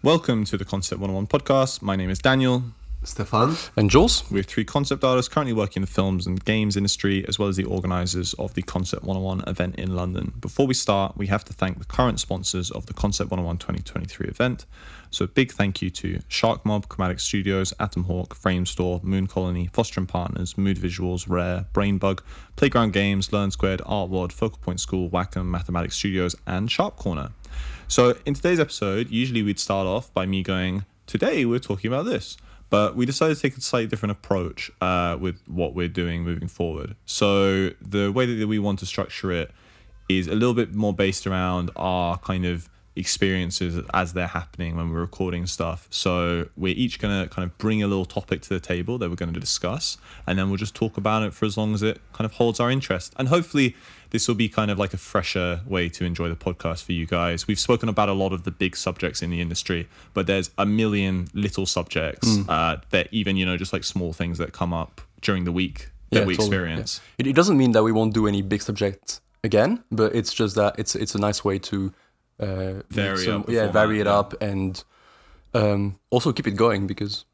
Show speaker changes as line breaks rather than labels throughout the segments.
Welcome to the Concept 101 podcast. My name is Daniel.
Stefan.
And Jules.
We're three concept artists currently working in the films and games industry, as well as the organisers of the Concept 101 event in London. Before we start, we have to thank the current sponsors of the Concept 101 2023 event. So a big thank you to Shark Mob, Chromatic Studios, Atom Hawk, Frame Store, Moon Colony, Foster & Partners, Mood Visuals, Rare, Brainbug, Playground Games, Learn Squared, Artward, Focal Point School, Wacom, Mathematics Studios, and Sharp Corner. So in today's episode, usually we'd start off by me going, today we're talking about this. But we decided to take a slightly different approach with what we're doing moving forward. So the way that we want to structure it is a little bit more based around our kind of experiences as they're happening when we're recording stuff. So we're each going to kind of bring a little topic to the table that we're going to discuss, and then we'll just talk about it for as long as it kind of holds our interest. And hopefully this will be kind of like a fresher way to enjoy the podcast for you guys. We've spoken about a lot of the big subjects in the industry, but there's a million little subjects that even, just like small things that come up during the week that we experience.
Yeah. It doesn't mean that we won't do any big subjects again, but it's just that it's a nice way to vary it up and also keep it going, because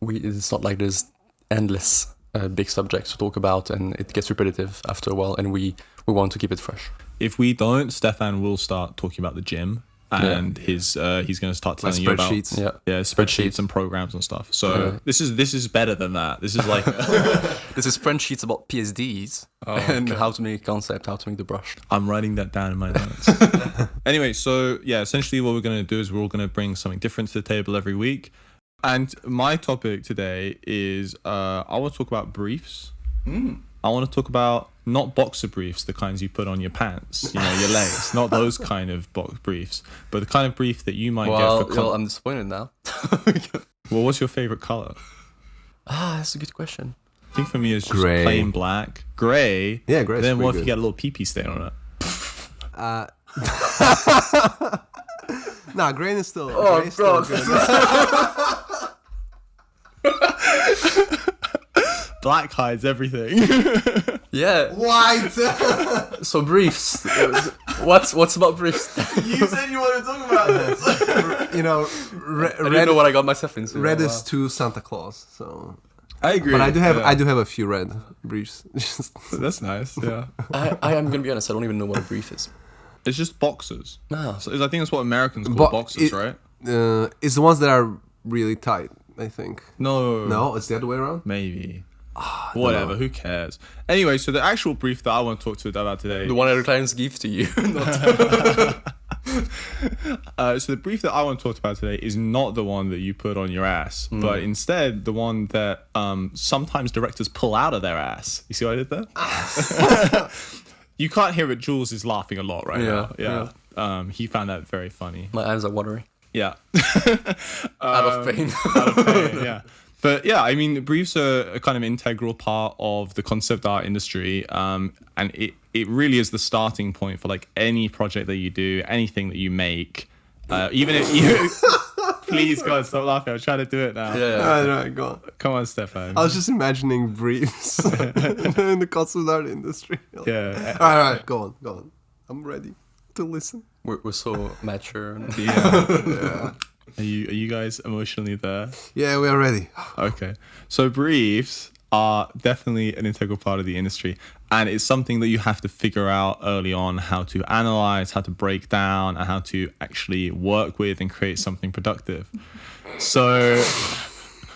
it's not like there's endless big subjects to talk about, and it gets repetitive after a while, and we want to keep it fresh.
If we don't, Stefan will start talking about the gym, and he's going to start telling you about spreadsheets and programs and stuff. So this is better than that. This is like
this is spreadsheets about PSDs and how to make a concept, how to make the brush.
I'm writing that down in my notes. Anyway, so essentially what we're going to do is we're all going to bring something different to the table every week. And my topic today is I want to talk about briefs. I want to talk about not boxer briefs, the kinds you put on your pants, your legs, not those kind of briefs, but the kind of brief that you might get for...
Well, I'm disappointed now.
Well, what's your favorite color?
That's a good question.
I think for me it's just
gray.
Plain black. Gray?
Yeah, gray.
Then what if you get a little pee-pee stain on it?
Nah, gray is still...
Oh,
gray is still good.
Black hides everything.
Yeah.
White!
So briefs. What's about briefs?
You said you wanted to talk about this.
I didn't know what I got myself into.
Red is to Santa Claus, so...
I agree.
But I do have a few red briefs.
That's nice, yeah.
I am going to be honest, I don't even know what a brief is.
It's just boxers.
No.
So I think that's what Americans call boxers, right?
It's the ones that are really tight, I think.
No,
it's the other way around?
Maybe. Whatever, who cares? Anyway, so the actual brief that I want to talk to about today...
The one that the clients give to you.
So the brief that I want to talk about today is not the one that you put on your ass, but instead the one that sometimes directors pull out of their ass. You see what I did there? You can't hear it. Jules is laughing a lot right now. Yeah. He found that very funny.
My eyes are watering.
Yeah.
Out of pain.
Yeah. But yeah, I mean, briefs are a kind of integral part of the concept art industry, and it really is the starting point for like any project that you do, anything that you make. Even if you... Please, God, stop laughing. I'm trying to do it now.
Yeah.
Alright, go on.
Come on, Stefan.
I was just imagining briefs in the concept art industry.
Yeah.
Alright, go on. I'm ready to listen.
We're so mature.
Yeah. Are you guys emotionally there?
Yeah, we are ready.
Okay. So briefs are definitely an integral part of the industry, and it's something that you have to figure out early on how to analyze, how to break down, and how to actually work with and create something productive. So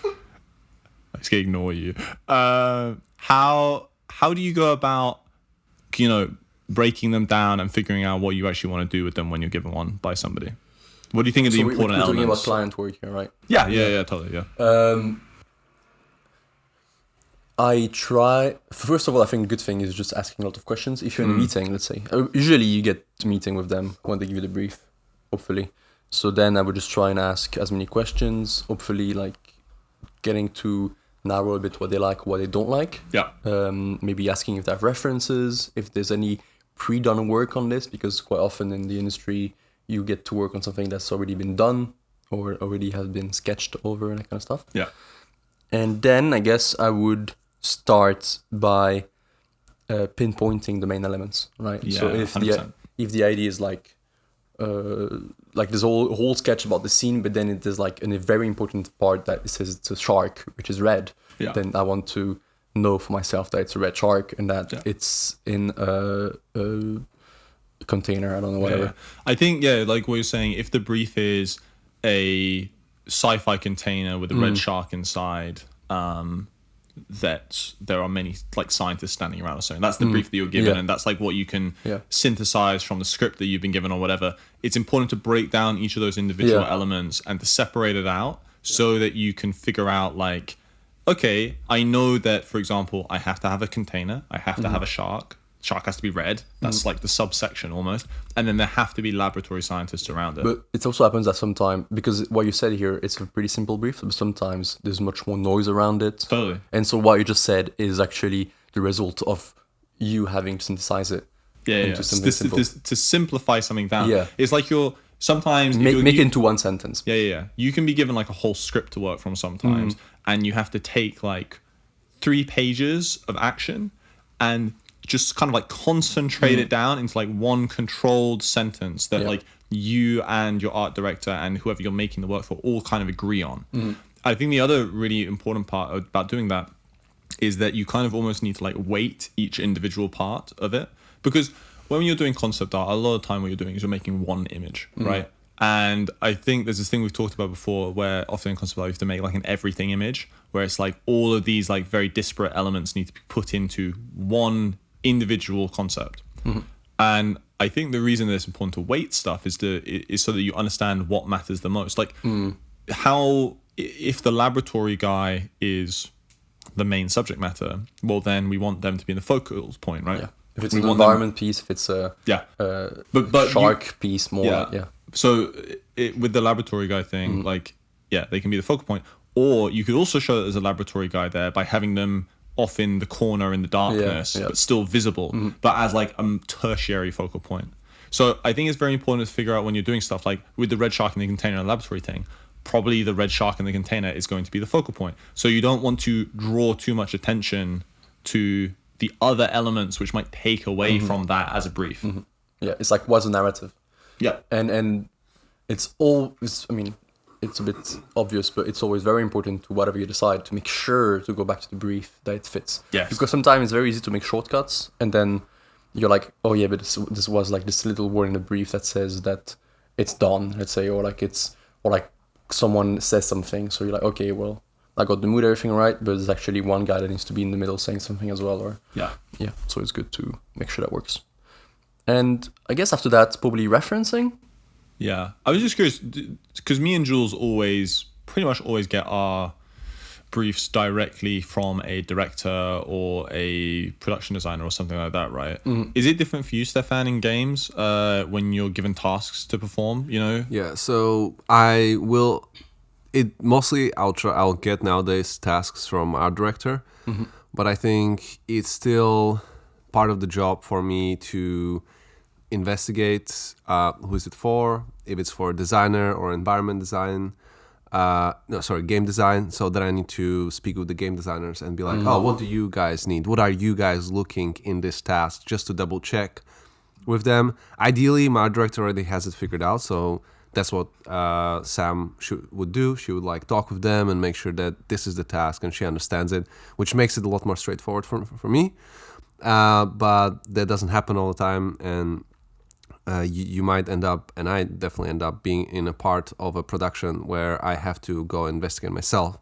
I just ignore you. How do you go about breaking them down and figuring out what you actually want to do with them when you're given one by somebody? What do you think are the important elements?
We're talking about client work here, right?
Yeah, totally, yeah.
I try... First of all, I think a good thing is just asking a lot of questions. If you're in a meeting, let's say. Usually you get to meeting with them when they give you the brief, hopefully. So then I would just try and ask as many questions, hopefully like getting to narrow a bit what they like, what they don't like.
Yeah.
Maybe asking if they have references, if there's any pre-done work on this, because quite often in the industry... you get to work on something that's already been done or already has been sketched over and that kind of stuff.
Yeah.
And then I guess I would start by pinpointing the main elements, right?
Yeah,
so
100%.
if the idea is like like there's a whole sketch about the scene, but then there's like a very important part that it says it's a shark, which is red.
Yeah.
Then I want to know for myself that it's a red shark and that it's in a container. I don't know, whatever.
Yeah. I think, like what you're saying, if the brief is a sci-fi container with a red shark inside, that there are many like scientists standing around or something. That's the brief that you're given, and that's like what you can synthesize from the script that you've been given or whatever. It's important to break down each of those individual elements and to separate it out so that you can figure out like, okay, I know that, for example, I have to have a container, I have to have a shark. Shark has to be red. That's like the subsection almost. And then there have to be laboratory scientists around it.
But it also happens that sometimes, because what you said here, it's a pretty simple brief, but sometimes there's much more noise around it.
Totally.
And so what you just said is actually the result of you having to synthesize it into something simple.
To simplify something down.
Yeah.
It's like you're sometimes...
Make it into one sentence.
Yeah. You can be given like a whole script to work from sometimes, and you have to take like 3 pages of action and just kind of like concentrate it down into like one controlled sentence that like you and your art director and whoever you're making the work for all kind of agree on. I think the other really important part about doing that is that you kind of almost need to like weight each individual part of it, because when you're doing concept art, a lot of the time what you're doing is you're making one image, right? And I think there's this thing we've talked about before where often in concept art you have to make like an everything image, where it's like all of these like very disparate elements need to be put into one individual concept. And I think the reason that it's important to weight stuff is so that you understand what matters the most. Like how, if the laboratory guy is the main subject matter, well then we want them to be in the focal point, right?
If it's an environment piece, if it's a
but
shark piece, more
So with the laboratory guy thing, like they can be the focal point, or you could also show that there's a laboratory guy there by having them off in the corner in the darkness, but still visible, but as like a tertiary focal point. So I think it's very important to figure out when you're doing stuff like with the red shark in the container and laboratory thing, probably the red shark in the container is going to be the focal point. So you don't want to draw too much attention to the other elements which might take away from that as a brief.
Yeah, it's like, what's the narrative?
Yeah.
And it's a bit obvious, but it's always very important to whatever you decide to make sure to go back to the brief that it fits.
Yes.
Because sometimes it's very easy to make shortcuts, and then you're like, oh yeah, but this was like this little word in the brief that says that it's done, let's say, or like someone says something, so you're like, okay, well, I got the mood, everything right, but there's actually one guy that needs to be in the middle saying something as well, or so it's good to make sure that works. And I guess after that, probably referencing.
Yeah, I was just curious because me and Jules pretty much always get our briefs directly from a director or a production designer or something like that, right? Is it different for you, Stefan, in games when you're given tasks to perform, you know?
Yeah, so I'll get nowadays tasks from our director, but I think it's still part of the job for me to investigate who is it for, if it's for designer or environment design, game design, so that I need to speak with the game designers and be like, what do you guys need? What are you guys looking in this task? Just to double check with them. Ideally, my director already has it figured out, so that's what Sam would do. She would like talk with them and make sure that this is the task and she understands it, which makes it a lot more straightforward for me. But that doesn't happen all the time, and you might end up, and I definitely end up being in a part of a production where I have to go investigate myself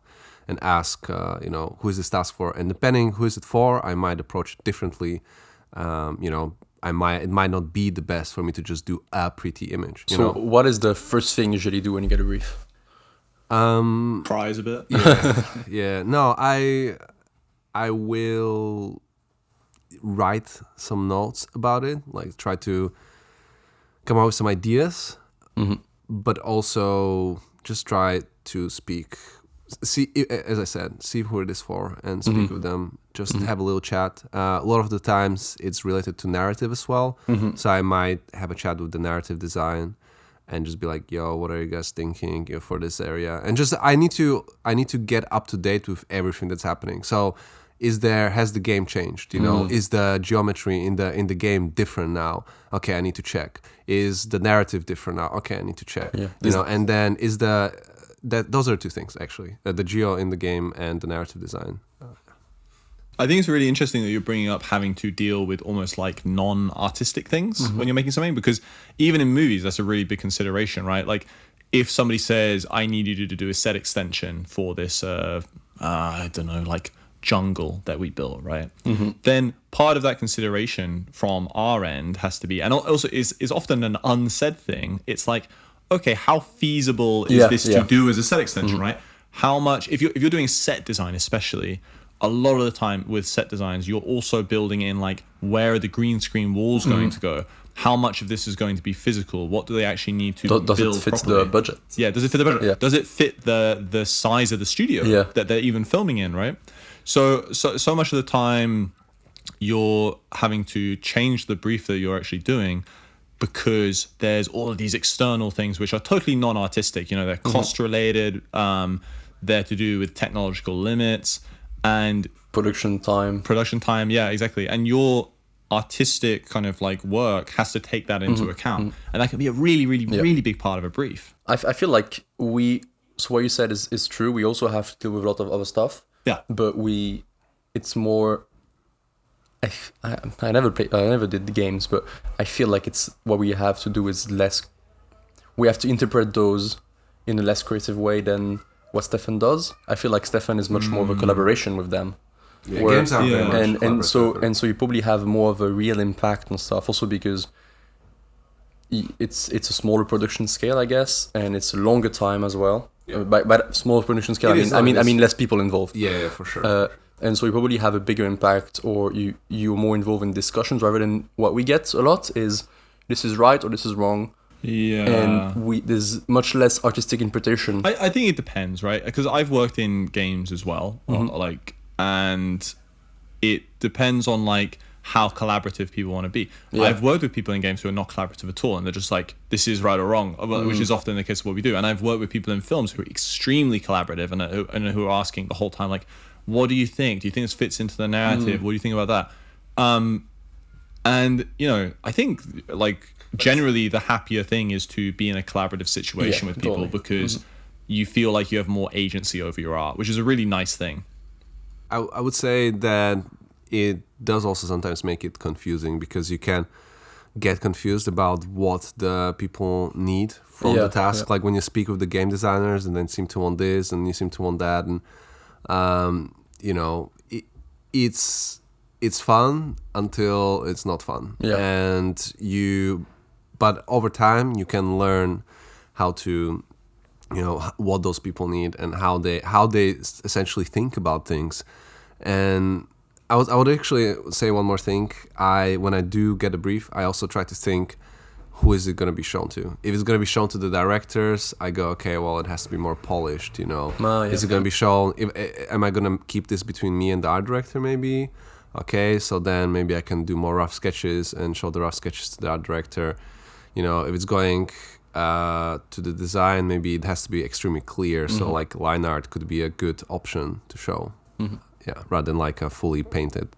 and ask, who is this task for? And depending who is it for, I might approach it differently. It might not be the best for me to just do a pretty image.
So what is the first thing you usually do when you get a brief?
Cries a bit.
Yeah. No, I will write some notes about it, like try to come up with some ideas, but also just try to see, as I said, see who it is for and speak with them, just have a little chat. A lot of the times it's related to narrative as well, so I might have a chat with the narrative design and just be like, yo, what are you guys thinking for this area? And just I need to get up to date with everything that's happening. So has the game changed? You know, is the geometry in the game different now? Okay, I need to check. Is the narrative different now? Okay, I need to check.
Yeah.
You know, and then those are two things actually: the geo in the game and the narrative design.
I think it's really interesting that you're bringing up having to deal with almost like non-artistic things when you're making something, because even in movies, that's a really big consideration, right? Like if somebody says, I need you to do a set extension for this, I don't know, like jungle that we built, right? Then part of that consideration from our end has to be, and also is often an unsaid thing. It's like, okay, how feasible is this to do as a set extension, right? How much, if you're doing set design especially, a lot of the time with set designs, you're also building in like, where are the green screen walls going to go? How much of this is going to be physical? What do they actually need to build
Does it fit
properly?
the budget?
Yeah, does it fit the budget?
Yeah.
Does it fit the size of the studio that they're even filming in, right? So much of the time you're having to change the brief that you're actually doing because there's all of these external things which are totally non-artistic. You know, they're cost related, they're to do with technological limits and
Production time.
Yeah, exactly. And your artistic kind of like work has to take that into account, and that can be a really, really, really big part of a brief.
I feel like so what you said is true. We also have to deal with a lot of other stuff.
Yeah.
But it's more. I never did the games, but I feel like it's what we have to do is less. We have to interpret those in a less creative way than what Stefan does. I feel like Stefan is much more of a collaboration with them.
Yeah, games are very much
and so you probably have more of a real impact and stuff. Also because it's a smaller production scale, I guess, and it's a longer time as well.
Yeah.
By smaller production scale, I mean less people involved.
Yeah, for sure.
And so you probably have a bigger impact, or you're more involved in discussions rather than what we get a lot is this is right or this is wrong.
Yeah.
And there's much less artistic interpretation.
I think it depends, right? Because I've worked in games as well, and it depends on like how collaborative people want to be. Yeah. I've worked with people in games who are not collaborative at all, and they're just like, this is right or wrong, which is often the case of what we do. And I've worked with people in films who are extremely collaborative and who are asking the whole time, like, what do you think? Do you think this fits into the narrative? What do you think about that? And, you know, I think like generally the happier thing is to be in a collaborative situation with people because you feel like you have more agency over your art, which is a really nice thing.
I would say that it does also sometimes make it confusing because you can get confused about what the people need from the task. Like when you speak with the game designers and then seem to want this and you seem to want that, and you know, it's fun until it's not fun. Yeah. And but over time you can learn how to, you know, what those people need and how they essentially think about things. And I would actually say one more thing. When I do get a brief, I also try to think, who is it going to be shown to? If it's going to be shown to the directors, I go, okay, well, it has to be more polished, you know. Is it going to be shown? Am I going to keep this between me and the art director, maybe? Okay, so then maybe I can do more rough sketches and show the rough sketches to the art director. You know, if it's going to the design, maybe it has to be extremely clear. So like line art could be a good option to show. Yeah, rather than like a fully painted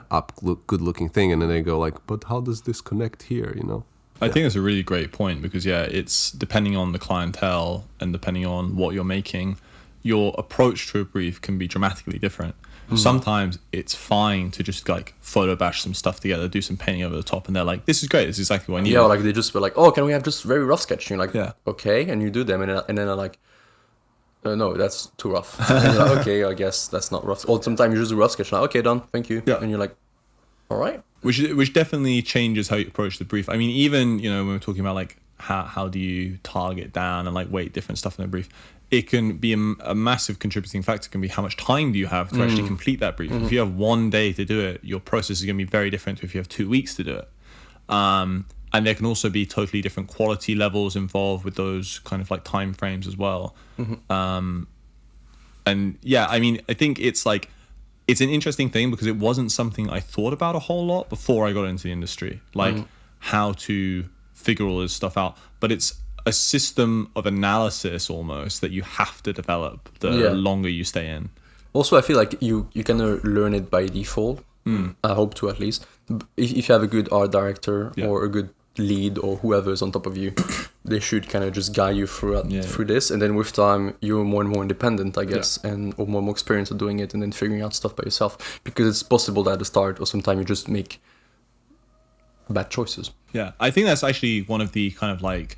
up good looking thing, and then they go like, but how does this connect here, you know?
I think it's a really great point because it's depending on the clientele and depending on what you're making, your approach to a brief can be dramatically different. Sometimes it's fine to just like photo bash some stuff together, do some painting over the top, and they're like, this is great, this is exactly what I need.
Yeah, like they just were like, oh, can we have just very rough sketch? And you're like, okay, and you do them, and then they're like, no, that's too rough. And you're like, okay, I guess that's not rough. Or sometimes you just do rough sketch, like, okay, done, thank you. Yeah. And you're like, all right.
Which definitely changes how you approach the brief. I mean, even, you know, when we're talking about like how do you target down and like weight different stuff in a brief, it can be a massive contributing factor. Can be how much time do you have to actually complete that brief. If you have 1 day to do it, your process is going to be very different to if you have 2 weeks to do it. And there can also be totally different quality levels involved with those kind of like time frames as well. And yeah, I mean, I think it's like, it's an interesting thing because it wasn't something I thought about a whole lot before I got into the industry, like how to figure all this stuff out. But it's a system of analysis almost that you have to develop the longer you stay in.
Also, I feel like you kind of learn it by default. I hope to, at least. If you have a good art director or a good lead or whoever is on top of you, they should kind of just guide you through this, and then with time you're more and more independent, I guess, and or more and more experience of doing it, and then figuring out stuff by yourself, because it's possible that at the start or sometimes you just make bad choices.
Yeah, I think that's actually one of the kind of like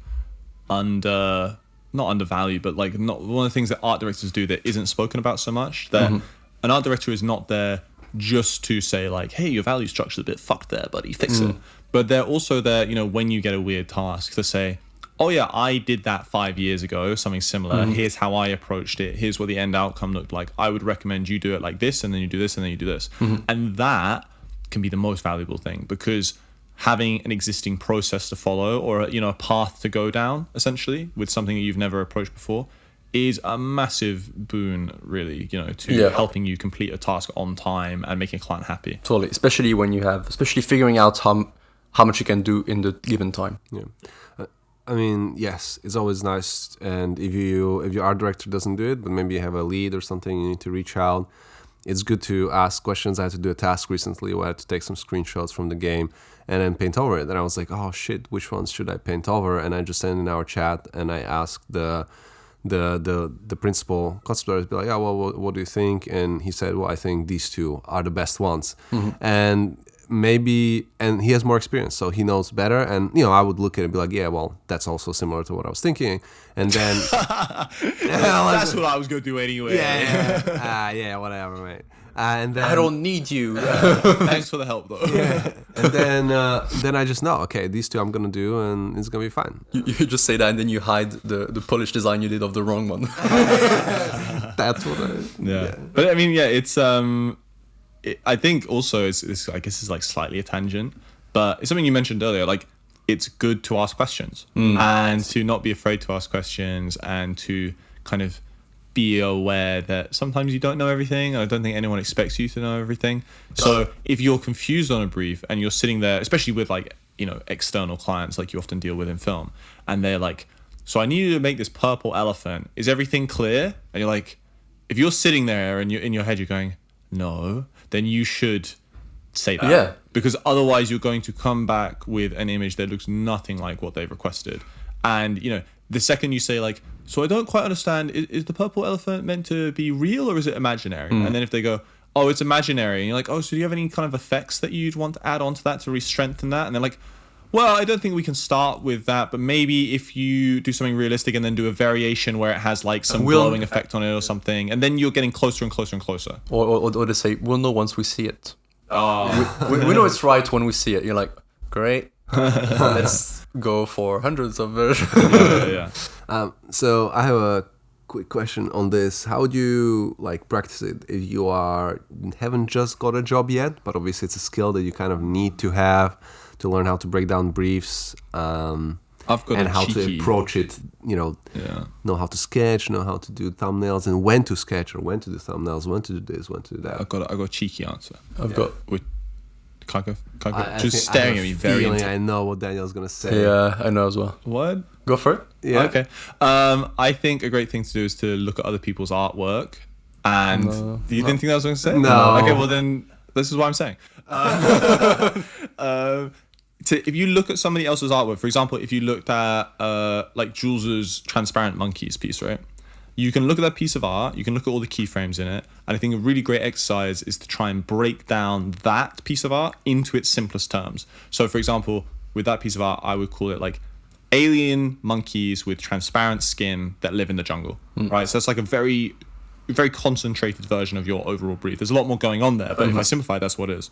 not undervalued, but like not one of the things that art directors do that isn't spoken about so much, that an art director is not there just to say like, hey, your value structure's a bit fucked there, buddy, fix it. But they're also there, you know, when you get a weird task, to say, oh yeah, I did that 5 years ago, something similar. Here's how I approached it. Here's what the end outcome looked like. I would recommend you do it like this, and then you do this, and then you do this. And that can be the most valuable thing, because having an existing process to follow, or, you know, a path to go down, essentially, with something that you've never approached before, is a massive boon, really, you know, to helping you complete a task on time and making a client happy.
Totally, especially figuring out how much you can do in the given time.
Yeah. I mean, yes, it's always nice, and if your art director doesn't do it, but maybe you have a lead or something, you need to reach out. It's good to ask questions. I had to do a task recently where I had to take some screenshots from the game and then paint over it. And I was like, oh shit, which ones should I paint over? And I just sent in our chat and I asked the principal cosplayer, be like, oh, well, what do you think? And he said, well, I think these two are the best ones. And he has more experience, so he knows better. And, you know, I would look at it and be like, yeah, well, that's also similar to what I was thinking. And then
that's what I was going to do anyway.
Yeah, whatever, mate. And then
I don't need you.
Thanks for the help, though.
And then I just know, okay, these two I'm gonna do, and it's gonna be fine.
You just say that, and then you hide the polished design you did of the wrong one.
That's what
Yeah. But I mean, it's I think also it's I guess it's like slightly a tangent, but it's something you mentioned earlier. Like, it's good to ask questions and to not be afraid to ask questions, and to kind of be aware that sometimes you don't know everything. I don't think anyone expects you to know everything. So if you're confused on a brief and you're sitting there, especially with like, you know, external clients like you often deal with in film, and they're like, so I need you to make this purple elephant. Is everything clear? And you're like, if you're sitting there and you're in your head, you're going, no, then you should say that.
Yeah.
Because otherwise you're going to come back with an image that looks nothing like what they've requested. And, you know, the second you say like, so I don't quite understand, is the purple elephant meant to be real or is it imaginary? And then if they go, oh, it's imaginary, and you're like, oh, so do you have any kind of effects that you'd want to add on to that to re-strengthen that? And they're like, well, I don't think we can start with that, but maybe if you do something realistic and then do a variation where it has like some glowing effect on it or something, and then you're getting closer and closer and closer.
Or they say, we'll know once we see it. We know it's right when we see it. You're like, great. Let's go for hundreds of versions.
So I have a quick question on this. How would you like practice it if you haven't just got a job yet, but obviously it's a skill that you kind of need to have to learn how to break down briefs, and how to approach it, you know, know how to sketch, know how to do thumbnails, and when to sketch or when to do thumbnails, when to do this, when to do that.
I've got a cheeky answer. Can't go. Just staring at me very intently.
I know what Daniel's gonna say.
Yeah, I know as well.
What?
Go for it.
Yeah. Okay. I think a great thing to do is to look at other people's artwork. And you didn't think that was going to say?
No.
Okay. Well, then this is what I'm saying. If you look at somebody else's artwork, for example, if you looked at like Jules's Transparent Monkeys piece, right? You can look at that piece of art, you can look at all the keyframes in it, and I think a really great exercise is to try and break down that piece of art into its simplest terms. So, for example, with that piece of art, I would call it like alien monkeys with transparent skin that live in the jungle, right? So it's like a very, very concentrated version of your overall brief. There's a lot more going on there, but if I simplify, that's what it is.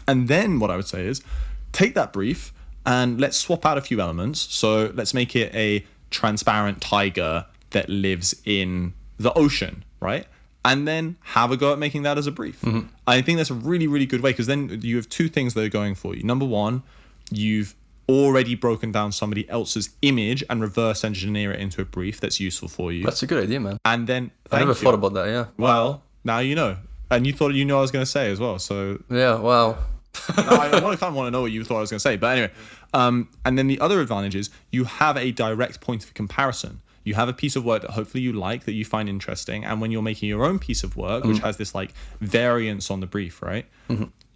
And then what I would say is, take that brief and let's swap out a few elements. So let's make it a transparent tiger that lives in the ocean, right? And then have a go at making that as a brief. I think that's a really, really good way, because then you have two things that are going for you. Number one, you've already broken down somebody else's image and reverse engineer it into a brief that's useful for you.
That's a good idea, man.
And then
I never thought about that. Yeah.
Well, now you know, and you thought I was going to say as well. So
yeah. Wow.
I kind of want to know what you thought I was going to say, but anyway. And then the other advantage is you have a direct point of comparison. you have a piece of work that hopefully you like, that you find interesting, and when you're making your own piece of work, which has this like variance on the brief, right?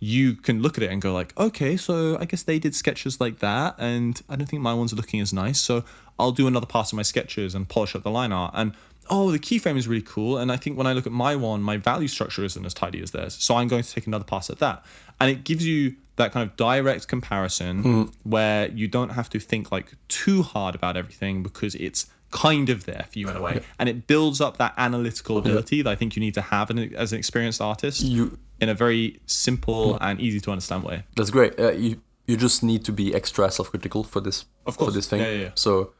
You can look at it and go like, okay, so I guess they did sketches like that, and I don't think my ones are looking as nice, so I'll do another pass of my sketches and polish up the line art. And oh, the keyframe is really cool, and I think when I look at my one, my value structure isn't as tidy as theirs, so I'm going to take another pass at that. And it gives you that kind of direct comparison where you don't have to think like too hard about everything, because it's kind of there for you in a way, and it builds up that analytical ability that I think you need to have as an experienced artist in a very simple and easy to understand way.
That's great. You just need to be extra self-critical for this for this thing.
Yeah.
So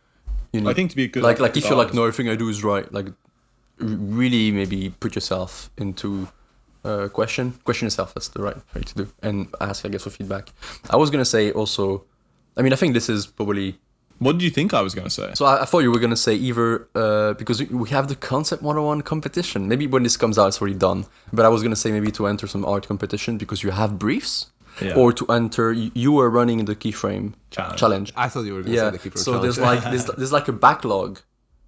you need,
I think to be a good
like if you're like, no, everything I do is right, like really maybe put yourself into question yourself. That's the right way to do, and ask, I guess, for feedback. I was gonna say also, I mean, I think this is probably.
What did you think I was going to say?
So I thought you were going to say either, because we have the Concept 101 competition. Maybe when this comes out, it's already done. But I was going to say maybe to enter some art competition because you have briefs. Yeah. Or to enter, you were running the keyframe challenge.
I thought you were going to say the keyframe challenge.
So there's like a backlog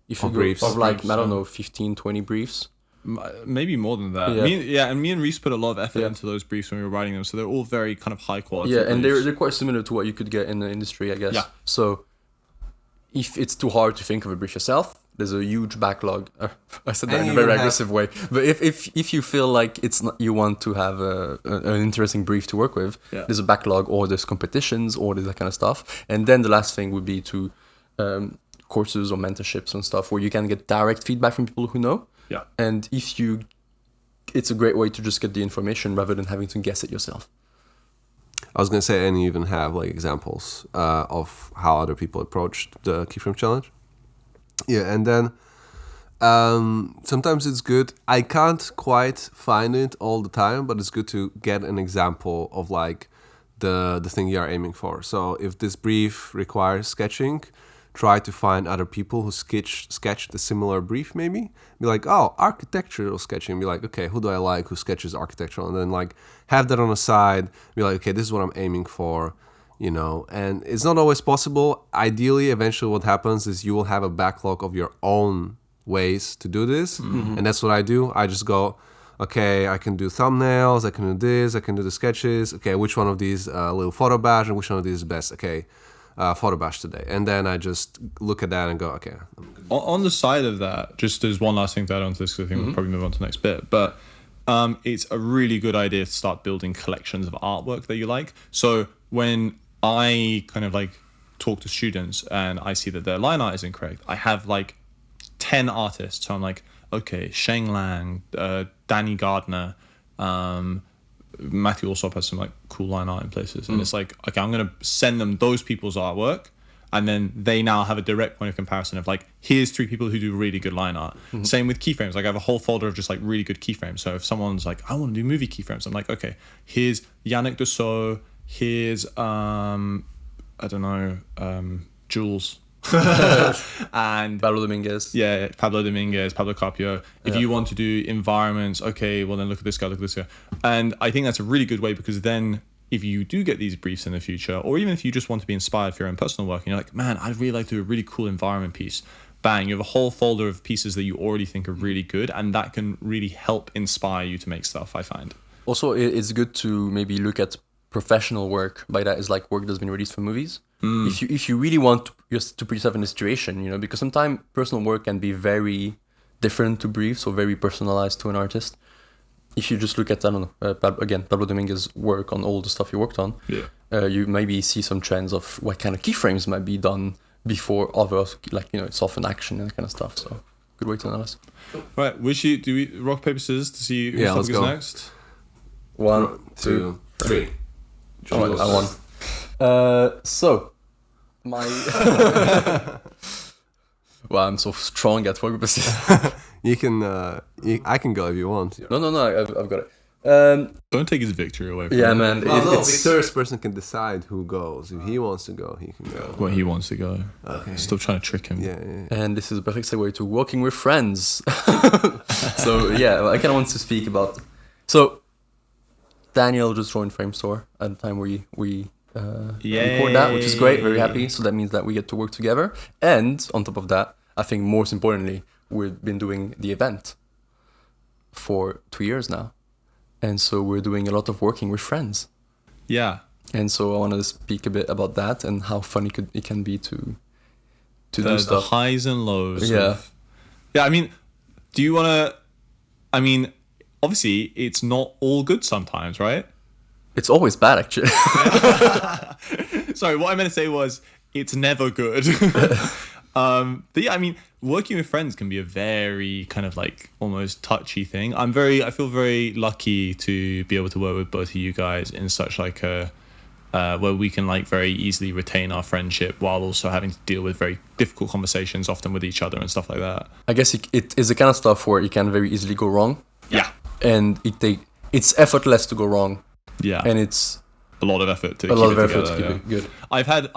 if you
briefs.
Of like, I don't know, 15, 20 briefs.
Maybe more than that. And me and Reese put a lot of effort into those briefs when we were writing them. So they're all very kind of high quality.
Yeah, and they're quite similar to what you could get in the industry, I guess. Yeah. So if it's too hard to think of a brief yourself, there's a huge backlog. I said that in a very aggressive way. But if you feel like it's not, you want to have an interesting brief to work with, there's a backlog, or there's competitions, or there's that kind of stuff. And then the last thing would be to courses or mentorships and stuff where you can get direct feedback from people who know.
Yeah.
And it's a great way to just get the information rather than having to guess it yourself.
I was going to say, and you even have like examples of how other people approached the keyframe challenge. Yeah, and then sometimes it's good. I can't quite find it all the time, but it's good to get an example of like the thing you are aiming for. So if this brief requires sketching, try to find other people who sketched a similar brief maybe. Be like, oh, architectural sketching. Be like, okay, who do I like who sketches architectural? And then like have that on the side. Be like, okay, this is what I'm aiming for, you know. And it's not always possible. Ideally, eventually what happens is you will have a backlog of your own ways to do this. Mm-hmm. And that's what I do. I just go, okay, I can do thumbnails, I can do this, I can do the sketches. Okay, which one of these little photo bash and which one of these is best? Okay. Photo bash today, and then I just look at that and go, okay.
On the side of that, just as one last thing to add on to this, because I think we'll probably move on to the next bit, but it's a really good idea to start building collections of artwork that you like. So when I kind of like talk to students and I see that their line art is incorrect, I have like 10 artists. So I'm like, okay, Sheng Lang, Danny Gardner, Matthew also has some like cool line art in places, and it's like, okay, I'm gonna send them those people's artwork, and then they now have a direct point of comparison of like, here's 3 people who do really good line art. Same with keyframes. Like I have a whole folder of just like really good keyframes. So if someone's like, I want to do movie keyframes, I'm like, okay, here's Yannick Dussault, here's I don't know, Jules. And
Pablo Dominguez.
Yeah, Pablo Dominguez, Pablo Carpio. If you want to do environments, okay, well then look at this guy. And I think that's a really good way, because then if you do get these briefs in the future, or even if you just want to be inspired for your own personal work, and you're like, man, I'd really like to do a really cool environment piece. Bang, you have a whole folder of pieces that you already think are really good, and that can really help inspire you to make stuff, I find.
Also, it's good to maybe look at professional work. By that is like work that's been released for movies. If you really want to put yourself in a situation, you know, because sometimes personal work can be very different to briefs or very personalized to an artist. If you just look at, I don't know, Pablo Dominguez's work on all the stuff he worked on, you maybe see some trends of what kind of keyframes might be done before others, like, you know, it's often action and that kind of stuff. So good way to analyze.
Right, do we rock, paper, scissors to see who's
let's go
next?
1, 2, 3.
Oh, I won. So my well, I'm so strong at rock, paper, scissors.
You can I can go if you want.
No, I've got it.
Don't take his victory away from
him. Man.
The first person can decide who goes. If he wants to go, he can go.
Well, he wants to go. Okay. Still trying to trick him.
Yeah.
And this is a perfect segue to working with friends. So yeah, I kind of want to speak about. So Daniel just joined Framestore at the time we record that, which is great. Very happy. So that means that we get to work together. And on top of that, I think most importantly, we've been doing the event for 2 years now. And so we're doing a lot of working with friends.
Yeah.
And so I want to speak a bit about that and how fun it can be to do
the
stuff.
highs and lows.
Yeah.
Yeah, I mean, do you want to... I mean, obviously, it's not all good sometimes, right?
It's always bad, actually.
Sorry, what I meant to say was, it's never good. But yeah, I mean, working with friends can be a very kind of like almost touchy thing. I feel very lucky to be able to work with both of you guys in such like a, where we can like very easily retain our friendship while also having to deal with very difficult conversations often with each other and stuff like that.
I guess it is the kind of stuff where it can very easily go wrong.
Yeah.
And it's effortless to go wrong.
Yeah.
And it's
a lot of effort to
keep it good.
I've had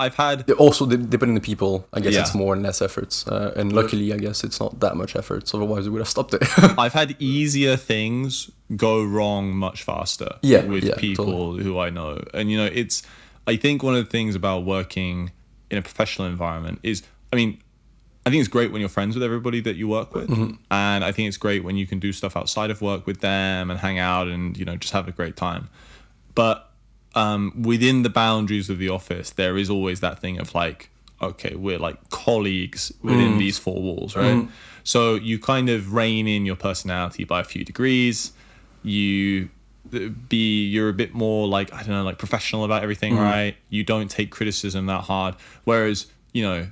also depending on the people, I guess
Yeah.
it's more and less efforts. And luckily, I guess it's not that much effort. So otherwise, we would have stopped it.
I've had easier things go wrong much faster with people
totally.
who I know. And, you know, I think one of the things about working in a professional environment is, I mean, I think it's great when you're friends with everybody that you work with.
Mm-hmm.
And I think it's great when you can do stuff outside of work with them and hang out and, you know, just have a great time. But within the boundaries of the office, there is always that thing of like, okay, we're like colleagues within these four walls, right? So you kind of rein in your personality by a few degrees. You're a bit more like, I don't know, like professional about everything, right? You don't take criticism that hard. Whereas, you know,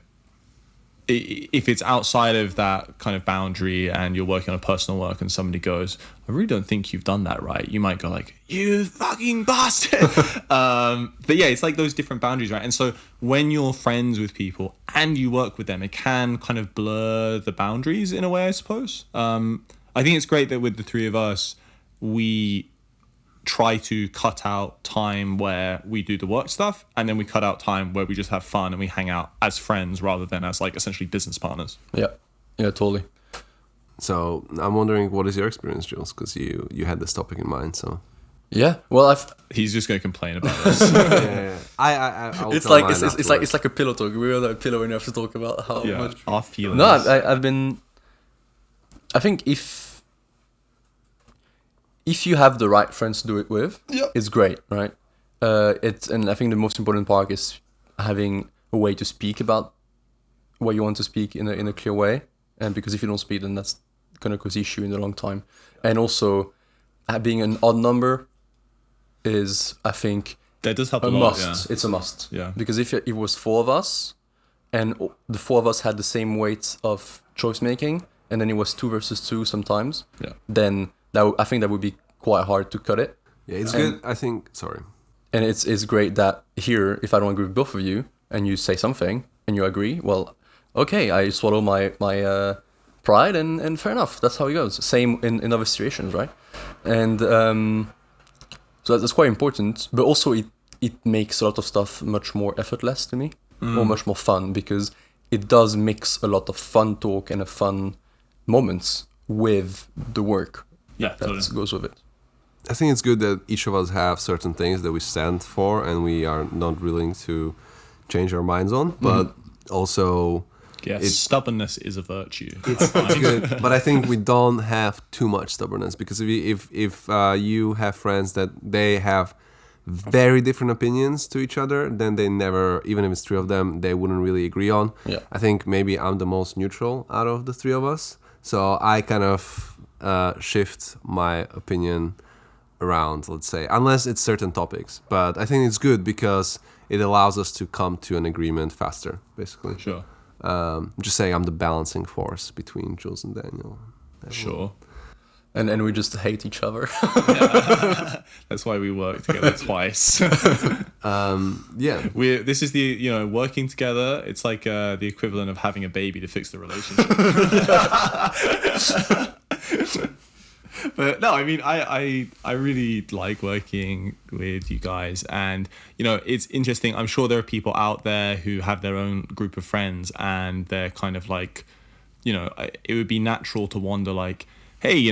if it's outside of that kind of boundary and you're working on a personal work and somebody goes, I really don't think you've done that right, you might go like, you fucking bastard. But yeah, it's like those different boundaries, right? And so when you're friends with people and you work with them, it can kind of blur the boundaries in a way, I suppose. I think it's great that with the three of us, we try to cut out time where we do the work stuff, and then we cut out time where we just have fun and we hang out as friends rather than as like essentially business partners.
Yeah, totally.
So I'm wondering, what is your experience, Jules? Because you had this topic in mind. So
yeah, well,
he's just going to complain about this.
I
it's like a pillow talk. We're on a pillow and you have to talk about how much
our feelings.
No, I think if you have the right friends to do it with, it's great, right? And I think the most important part is having a way to speak about what you want to speak in a clear way. And because if you don't speak, then that's gonna cause issue in the long time. And also, being an odd number is, I think,
that does help
a
a lot.
must. It's a must.
Yeah.
Because if it was four of us, and the four of us had the same weight of choice making, and then it was 2 versus 2 sometimes, then I think that would be quite hard to cut it.
Yeah, it's good. I think. Sorry.
And it's great that here, if I don't agree with both of you, and you say something and you agree, well, okay, I swallow my pride and fair enough. That's how it goes. Same in other situations, right? And so that's quite important. But also it makes a lot of stuff much more effortless to me, or much more fun, because it does mix a lot of fun talk and fun moments with the work.
Yeah,
that goes with it.
I think it's good that each of us have certain things that we stand for and we are not willing to change our minds on, but also...
Yes, stubbornness is a virtue.
It's good, but I think we don't have too much stubbornness, because if you have friends that they have very different opinions to each other, then they never, even if it's 3 of them, they wouldn't really agree on.
Yeah.
I think maybe I'm the most neutral out of the 3 of us, so I kind of shift my opinion around, let's say, unless it's certain topics. But I think it's good because it allows us to come to an agreement faster, basically.
Sure.
Just saying, I'm the balancing force between Jules and Daniel.
Sure.
And we just hate each other.
That's why we work together twice.
Yeah.
This is the, working together. It's like the equivalent of having a baby to fix the relationship. But no, I mean, I really like working with you guys, and it's interesting. I'm sure there are people out there who have their own group of friends, and they're kind of like, it would be natural to wonder like, hey,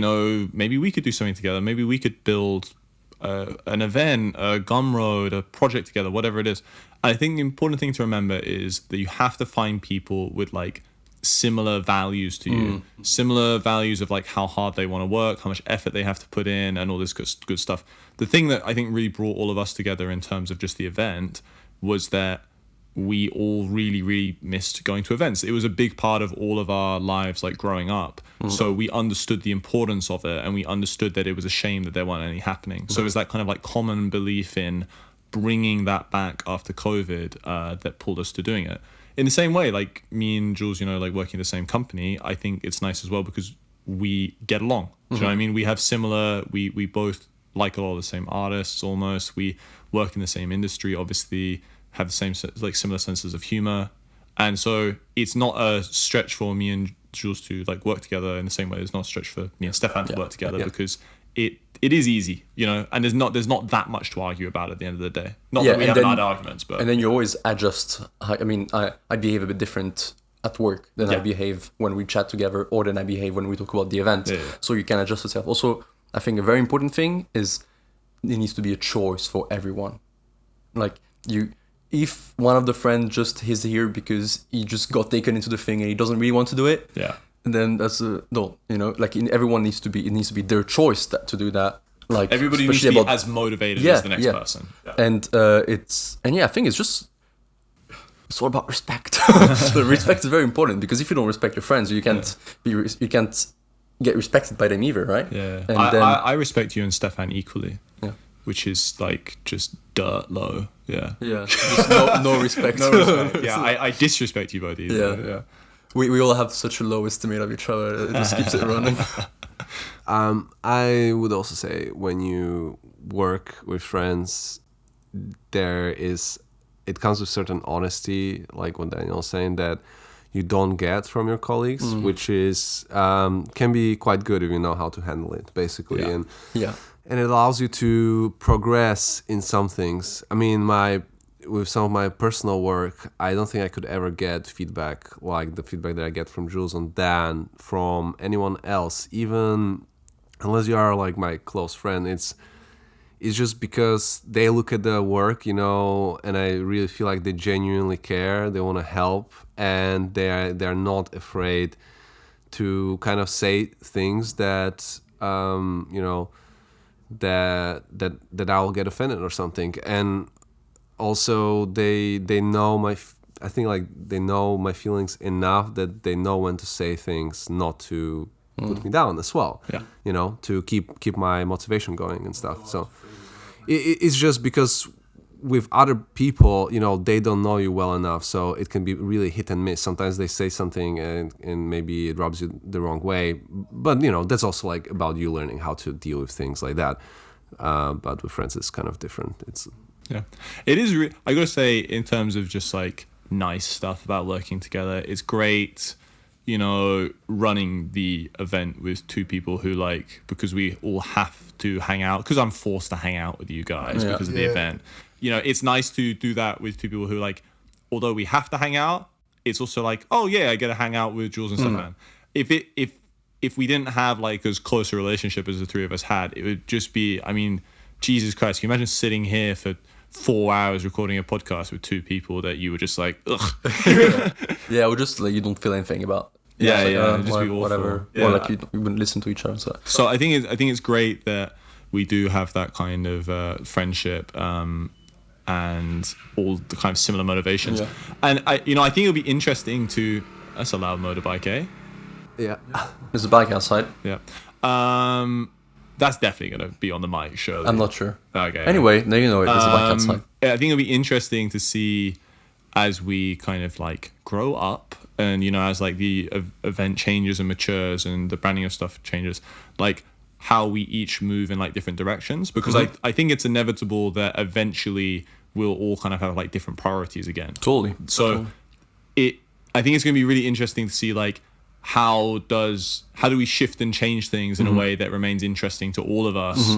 maybe we could do something together. Maybe we could build an event, a Gumroad, a project together, whatever it is. I think the important thing to remember is that you have to find people with like similar values to you, similar values of like how hard they want to work, how much effort they have to put in, and all this good stuff. The thing that I think really brought all of us together in terms of just the event was that we all really missed going to events. It was a big part of all of our lives, like growing up. So we understood the importance of it, and we understood that it was a shame that there weren't any happening. So it was that kind of like common belief in bringing that back after COVID that pulled us to doing it. In the same way, like me and Jules, you know, like working in the same company, I think it's nice as well because we get along. Do you know what I mean? We have similar, we both like a lot of the same artists almost. We work in the same industry, obviously, have the same, like similar senses of humor. And so it's not a stretch for me and Jules to like work together in the same way. It's not a stretch for me and Stefan to work together because it is easy, you know, and there's not that much to argue about at the end of the day. Not that we haven't had arguments, but...
And then you always adjust. I mean, I behave a bit different at work than I behave when we chat together or than I behave when we talk about the event. Yeah. So you can adjust yourself. Also, I think a very important thing is there needs to be a choice for everyone. Like if one of the friends just is here because he just got taken into the thing and he doesn't really want to do it, and then that's no, you know, like everyone needs to be, it needs to be their choice to do that. Like
everybody needs to be as motivated as the next person.
Yeah. And I think it's all about respect. So respect is very important because if you don't respect your friends, you can't get respected by them either, right?
Yeah. And I respect you and Stefan equally.
Yeah.
Which is like just dirt low. Yeah.
Yeah. Just no respect.
No respect. Yeah. I disrespect you both either.
Yeah. We all have such a low estimate of each other. It just keeps it running.
I would also say when you work with friends, it comes with certain honesty, like what Daniel was saying, that you don't get from your colleagues, which is can be quite good if you know how to handle it, basically. And it allows you to progress in some things. I mean, with some of my personal work, I don't think I could ever get feedback like the feedback that I get from Jules and Dan, from anyone else, even unless you are like my close friend. It's just because they look at the work, you know, and I really feel like they genuinely care. They want to help, and they're not afraid to kind of say things that you know, that I'll get offended or something. And also they know I think like they know my feelings enough that they know when to say things not to put me down as well. Yeah. You know, to keep my motivation going and stuff. So it's just because with other people, you know, they don't know you well enough, so it can be really hit and miss. Sometimes they say something and maybe it rubs you the wrong way, but you know, that's also like about you learning how to deal with things like that. But with friends, it's kind of different.
It is. I gotta say, in terms of just like nice stuff about working together, it's great. You know, running the event with two people who like, because we all have to hang out, because I'm forced to hang out with you guys because of the event. You know, it's nice to do that with two people who like, although we have to hang out, it's also like, oh yeah, I get to hang out with Jules and Stefan. If we didn't have like as close a relationship as the three of us had, it would just be, I mean, Jesus Christ, can you imagine sitting here for 4 hours recording a podcast with two people that you were just like, ugh.
Or just like you don't feel anything about.
Just be awful.
Whatever. Or like you wouldn't listen to each other.
So I think it's great that we do have that kind of friendship and all the kind of similar motivations. Yeah. And I think it'll be interesting to. That's a loud motorbike, eh?
Yeah.
There's a bike outside.
Yeah. That's definitely going to be on the mic, surely.
I'm not sure.
Okay.
Anyway, now you know it. There's a bike outside.
I think it'll be interesting to see as we kind of like grow up and, you know, as like the event changes and matures and the branding of stuff changes, like how we each move in like different directions. Because I think it's inevitable that eventually we'll all kind of have like different priorities again.
Totally.
So I think it's going to be really interesting to see like, how do we shift and change things in a way that remains interesting to all of us,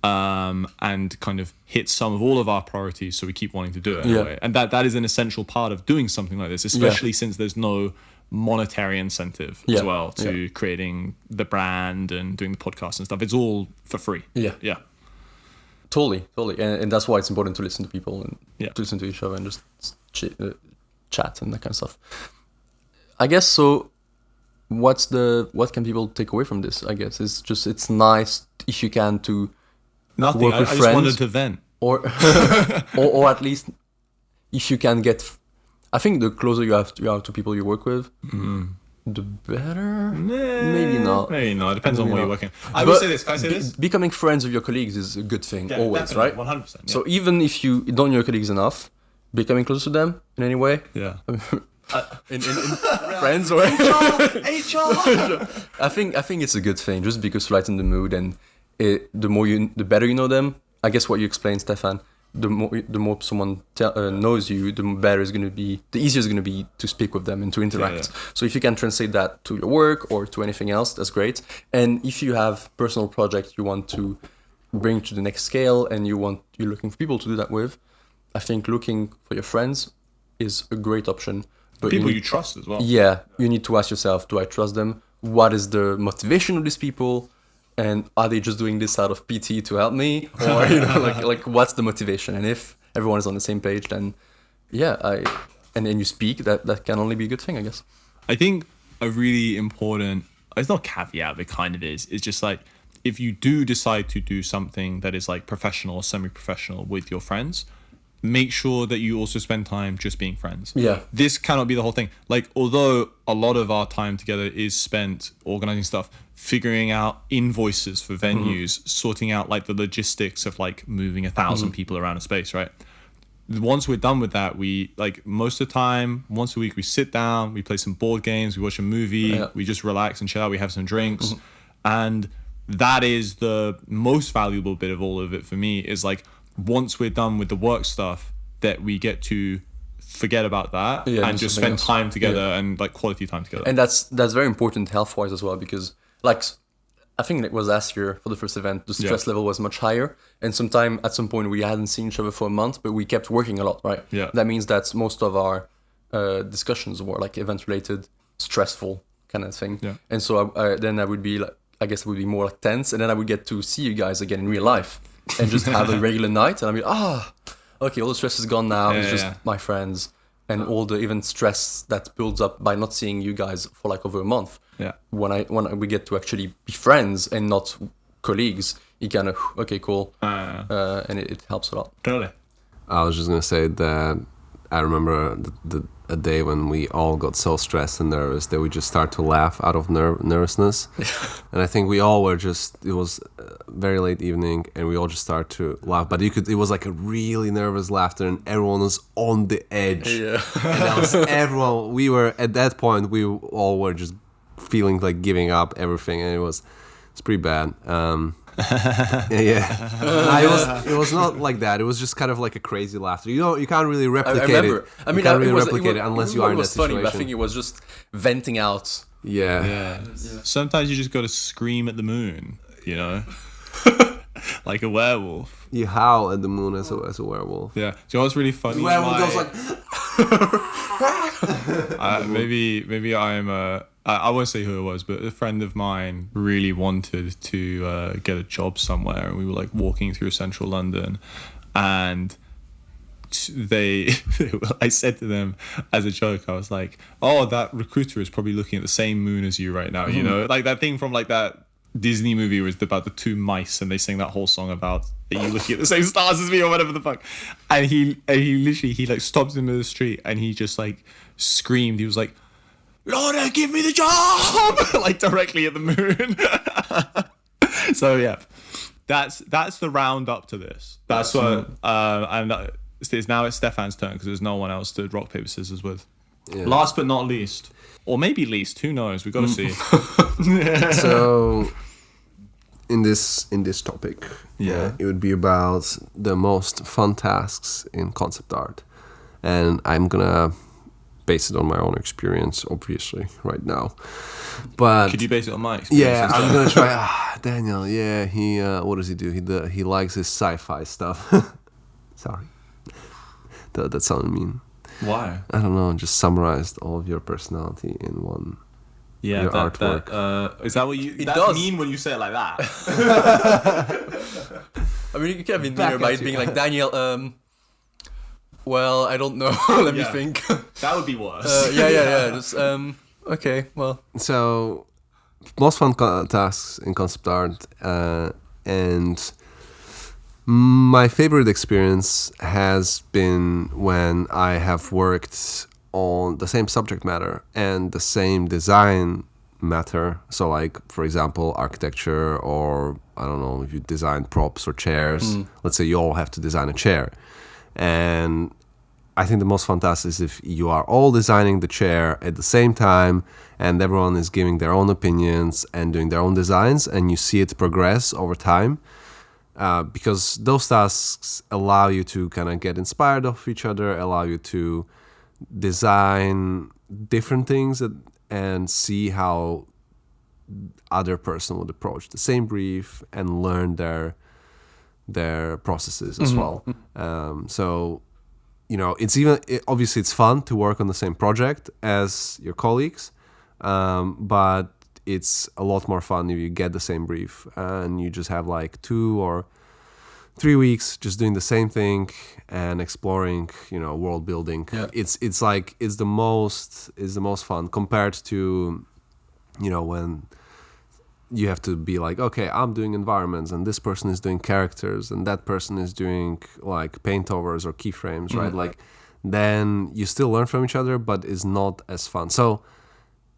and kind of hit some of all of our priorities, so we keep wanting to do it anyway. And that is an essential part of doing something like this, especially since there's no monetary incentive as well to creating the brand and doing the podcast and stuff. It's all for free. Yeah.
Totally. And that's why it's important to listen to people and to listen to each other and just chat and that kind of stuff. I guess so. what can people take away from this? I guess it's nice if you can to
nothing.
work with
I just
friends,
wanted to vent,
or or at least if you can get. I think the closer you are to people you work with, the better. Maybe not.
Maybe not. It depends on
Maybe
what you're
not.
working. I will say this. Can I say this?
Becoming friends with your colleagues is a good thing,
Yeah,
always,
definitely,
right?
100%. Yeah.
So even if you don't know your colleagues enough, becoming closer to them in any way,
yeah.
in friends or
HR.
I think it's a good thing, just because to lighten the mood, and the better you know them. I guess what you explained, Stefan. The more someone knows you, the better it's going to be. The easier it's going to be to speak with them and to interact.
Yeah.
So if you can translate that to your work or to anything else, that's great. And if you have personal projects you want to bring to the next scale, and you're looking for people to do that with, I think looking for your friends is a great option. But
People you trust as well.
Yeah, you need to ask yourself, do I trust them? What is the motivation of these people? And are they just doing this out of PT to help me? Or, like what's the motivation? And if everyone is on the same page, then and then you speak, that can only be a good thing, I guess.
I think a really important, it's not caveat, but it kind of is. It's just like, if you do decide to do something that is like professional or semi-professional with your friends, make sure that you also spend time just being friends.
Yeah.
This cannot be the whole thing. Like, although a lot of our time together is spent organizing stuff, figuring out invoices for venues, sorting out like the logistics of like moving 1,000 people around a space, right? Once we're done with that, we like most of the time, once a week, we sit down, we play some board games, we watch a movie, we just relax and chill out, we have some drinks. And that is the most valuable bit of all of it for me, is like, once we're done with the work stuff, that we get to forget about that and just spend time together and like quality time together.
And that's very important health-wise as well, because like I think it was last year for the first event, the stress level was much higher, and at some point we hadn't seen each other for a month, but we kept working a lot, right?
Yeah.
That means that most of our discussions were like event-related, stressful kind of thing.
Yeah.
And so then I would be like, I guess it would be more like tense, and then I would get to see you guys again in real life and just have a regular night, and I'd be okay, all the stress is gone now. It's just my friends, and all the even stress that builds up by not seeing you guys for like over a month.
Yeah.
When we get to actually be friends and not colleagues, you kind of okay, cool, and it helps a lot.
Totally.
I was just gonna say that I remember a day when we all got so stressed and nervous that we just start to laugh out of nervousness. And I think we all were just, it was a very late evening and we all just started to laugh. But it was like a really nervous laughter and everyone was on the edge.
Yeah.
And that was everyone, we were, at that point, we all were just feeling like giving up everything, and it's pretty bad. It was not like that. It was just kind of like a crazy laughter. You can't really replicate it.
I mean,
you can't really
it was,
replicate it unless you are in that situation.
It was funny, but I think it was just venting out.
Yeah.
Sometimes you just got to scream at the moon, you know, like a werewolf.
You howl at the moon as a werewolf.
Yeah. Do you know what's really funny?
The werewolf goes like.
Maybe I won't say who it was, but a friend of mine really wanted to get a job somewhere, and we were like walking through central London, and I said to them as a joke, I was like, "Oh, that recruiter is probably looking at the same moon as you right now," you know, like that thing from like that Disney movie was about the two mice, and they sing that whole song about are you looking at the same stars as me or whatever the fuck. And he literally like stopped in the middle of the street and he just like screamed. He was like, "Laura, give me the job!" like directly at the moon. So yeah, that's the round up to this. That's what it's now it's Stefan's turn because there's no one else to rock paper scissors with. Yeah. Last but not least, or maybe least, who knows? We've got to see.
So in this topic, it would be about the most fun tasks in concept art, and I'm gonna base it on my own experience, obviously, right now. But
could you base it on my experience?
Yeah, I'm gonna try. Daniel, yeah, he what does he do? He likes his sci-fi stuff. Sorry, that sounded mean.
Why?
I don't know. Just summarized all of your personality in one.
Yeah,
your artwork.
Is that what you?
It
that's
does.
Mean when you say it like that.
I mean, you can be meaner by being like Daniel. Well, I don't know. Let me think.
That would be worse.
Yeah. Just, Okay, well.
So, most fun tasks in concept art, and my favorite experience has been when I have worked on the same subject matter and the same design matter. So, like, for example, architecture, or I don't know, if you design props or chairs. Let's say you all have to design a chair. And I think the most fantastic is if you are all designing the chair at the same time and everyone is giving their own opinions and doing their own designs, and you see it progress over time. Because those tasks allow you to kind of get inspired of each other, allow you to design different things and see how other person would approach the same brief and learn their processes as well. So, you know, obviously it's fun to work on the same project as your colleagues, but it's a lot more fun if you get the same brief and you just have like 2 or 3 weeks just doing the same thing and exploring, you know, world building.
Yeah.
It's the most fun compared to, you know, when you have to be like, okay, I'm doing environments and this person is doing characters and that person is doing like paint overs or keyframes, right? Like, then you still learn from each other, but it's not as fun. So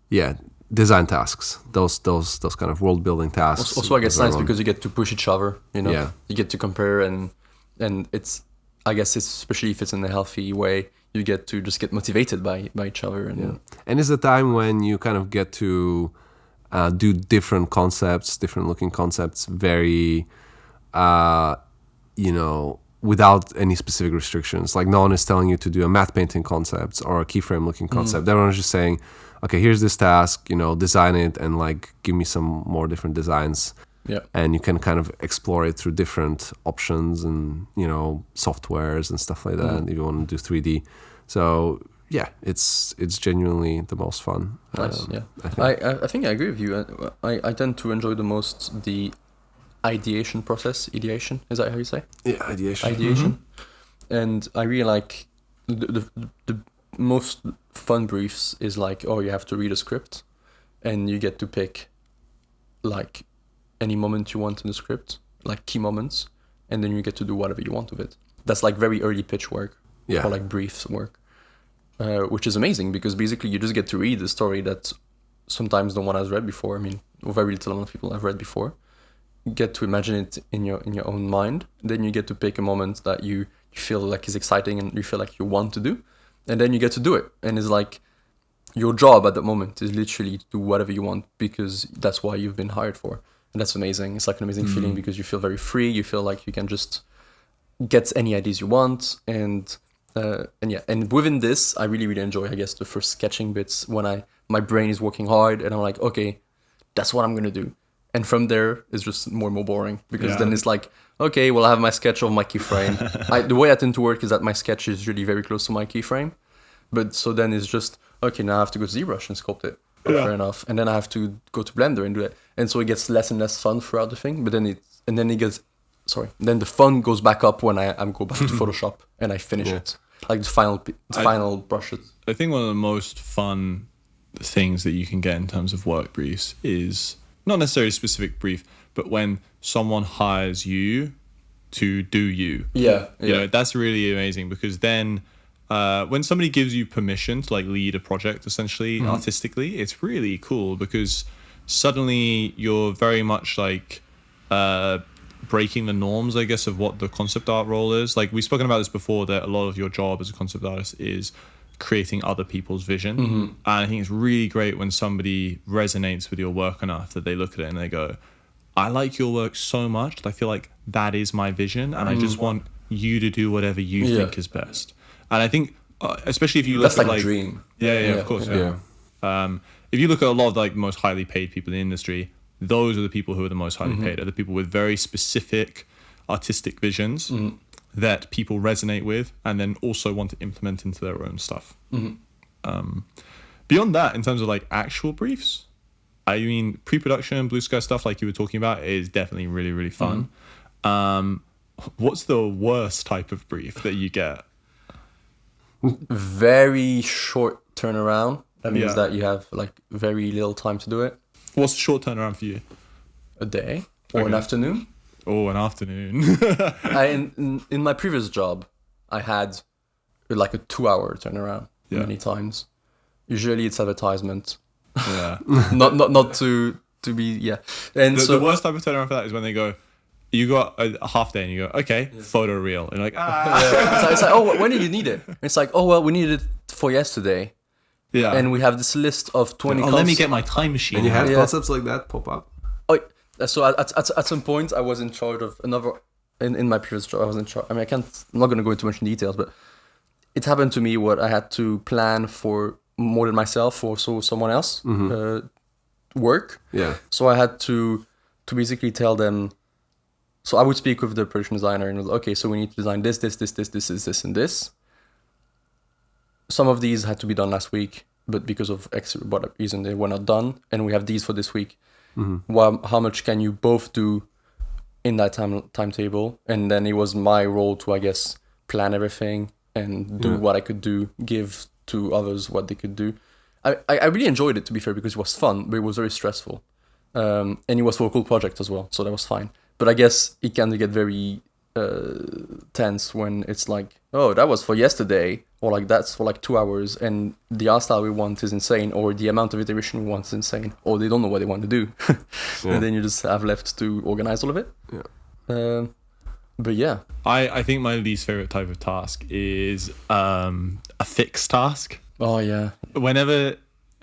yeah, design tasks, those kind of world building tasks.
Also, I guess nice because you get to push each other, you know.
Yeah.
You get to compare and it's, I guess it's, especially if it's in a healthy way, you get to just get motivated by each other. And
And it's a time when you kind of get to do different concepts, different looking concepts, very, you know, without any specific restrictions. Like, no one is telling you to do a matte painting concept or a keyframe looking concept. Everyone's just saying, okay, here's this task, you know, design it and like give me some more different designs.
Yeah.
And you can kind of explore it through different options and, you know, softwares and stuff like that. If you want to do 3D. So yeah, it's genuinely the most fun.
Nice, yeah.
I
I think I agree with you. I tend to enjoy the most the ideation process. Ideation, is that how you say?
Yeah, ideation.
Ideation. And I really like the most fun briefs is like, oh, you have to read a script and you get to pick like any moment you want in the script, like key moments, and then you get to do whatever you want with it. That's like very early pitch work, or like briefs work. Which is amazing because basically you just get to read a story that sometimes no one has read before. I mean, very little amount of people have read before. You get to imagine it in your own mind. Then you get to pick a moment that you feel like is exciting and you feel like you want to do, and then you get to do it. And it's like your job at that moment is literally to do whatever you want because that's why you've been hired for, and that's amazing. It's like an amazing feeling because you feel very free. You feel like you can just get any ideas you want and within this, I really enjoy, I guess, the first sketching bits when my brain is working hard and I'm like, okay, that's what I'm gonna do. And from there, it's just more and more boring because then it's like, okay, well, I have my sketch of my keyframe. The way I tend to work is that my sketch is really very close to my keyframe, but so then it's just, okay, now I have to go to ZBrush and sculpt it. Fair enough. And then I have to go to Blender and do it. And so it gets less and less fun throughout the thing, but then then the fun goes back up when I go back to Photoshop and I finish it. Like the final brushes.
I think one of the most fun things that you can get in terms of work briefs is not necessarily a specific brief, but when someone hires you to do you.
Yeah.
You know, that's really amazing because then when somebody gives you permission to like lead a project essentially artistically, it's really cool because suddenly you're very much like breaking the norms, I guess, of what the concept art role is. Like we've spoken about this before, that a lot of your job as a concept artist is creating other people's vision. And I think it's really great when somebody resonates with your work enough that they look at it and they go, I like your work so much that I feel like that is my vision and I just want you to do whatever you think is best. And I think especially if you look
at
like
dream.
Yeah, of course. If you look at a lot of like the most highly paid people in the industry, those are the people who are the most highly paid, are the people with very specific artistic visions that people resonate with and then also want to implement into their own stuff. Beyond that, in terms of like actual briefs, I mean, pre-production, blue sky stuff like you were talking about is definitely really, really fun. What's the worst type of brief that you get?
Very short turnaround. That means that you have like very little time to do it.
What's the short turnaround for you?
A day or an afternoon.
Oh, an afternoon.
In my previous job, I had like a 2-hour turnaround many times. Usually it's advertisement.
Yeah.
not to be And
the worst type of turnaround for that is when they go, you got a half day and you go, okay, photo reel. And you're like,
It's like, oh, when did you need it? And it's like, oh, well, we needed it for yesterday.
Yeah.
And we have this list of 20
let me get my time machine.
And you had concepts like that pop up?
Oh, so at some point I was in charge of another, in my previous job, I was in charge. I mean, I'm not going to go into much in details, but it happened to me where I had to plan for more than myself or someone else work.
Yeah.
So I had to basically tell them. So I would speak with the production designer and okay, so we need to design this, and this. Some of these had to be done last week, but because of X whatever reason they were not done, and we have these for this week. Well, how much can you both do in that timetable? And then it was my role to, I guess, plan everything and do what I could do, give to others what they could do. I really enjoyed it, to be fair, because it was fun, but it was very stressful. And it was for a cool project as well, so that was fine. But I guess it can get very tense when it's like, oh, that was for yesterday, or like that's for like 2 hours, and the art style we want is insane, or the amount of iteration we want is insane, or they don't know what they want to do. And then you just have left to organize all of it.
Yeah.
But yeah.
I think my least favorite type of task is a fixed task.
Oh, yeah.
Whenever...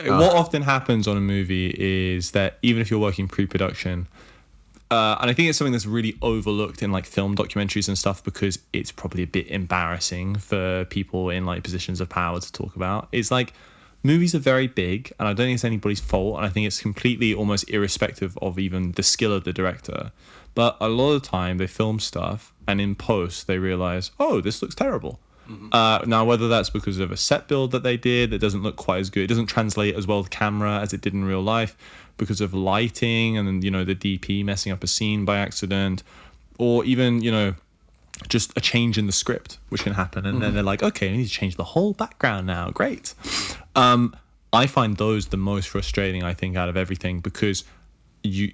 What often happens on a movie is that even if you're working pre-production, and I think it's something that's really overlooked in like film documentaries and stuff because it's probably a bit embarrassing for people in like positions of power to talk about. It's like movies are very big, and I don't think it's anybody's fault, and I think it's completely almost irrespective of even the skill of the director. But a lot of the time they film stuff and in post they realize, oh, this looks terrible. Now, whether that's because of a set build that they did, it doesn't look quite as good. It doesn't translate as well with camera as it did in real life because of lighting and then, the DP messing up a scene by accident, or even, just a change in the script, which can happen. And then they're like, okay, I need to change the whole background now. Great. I find those the most frustrating, I think, out of everything because you're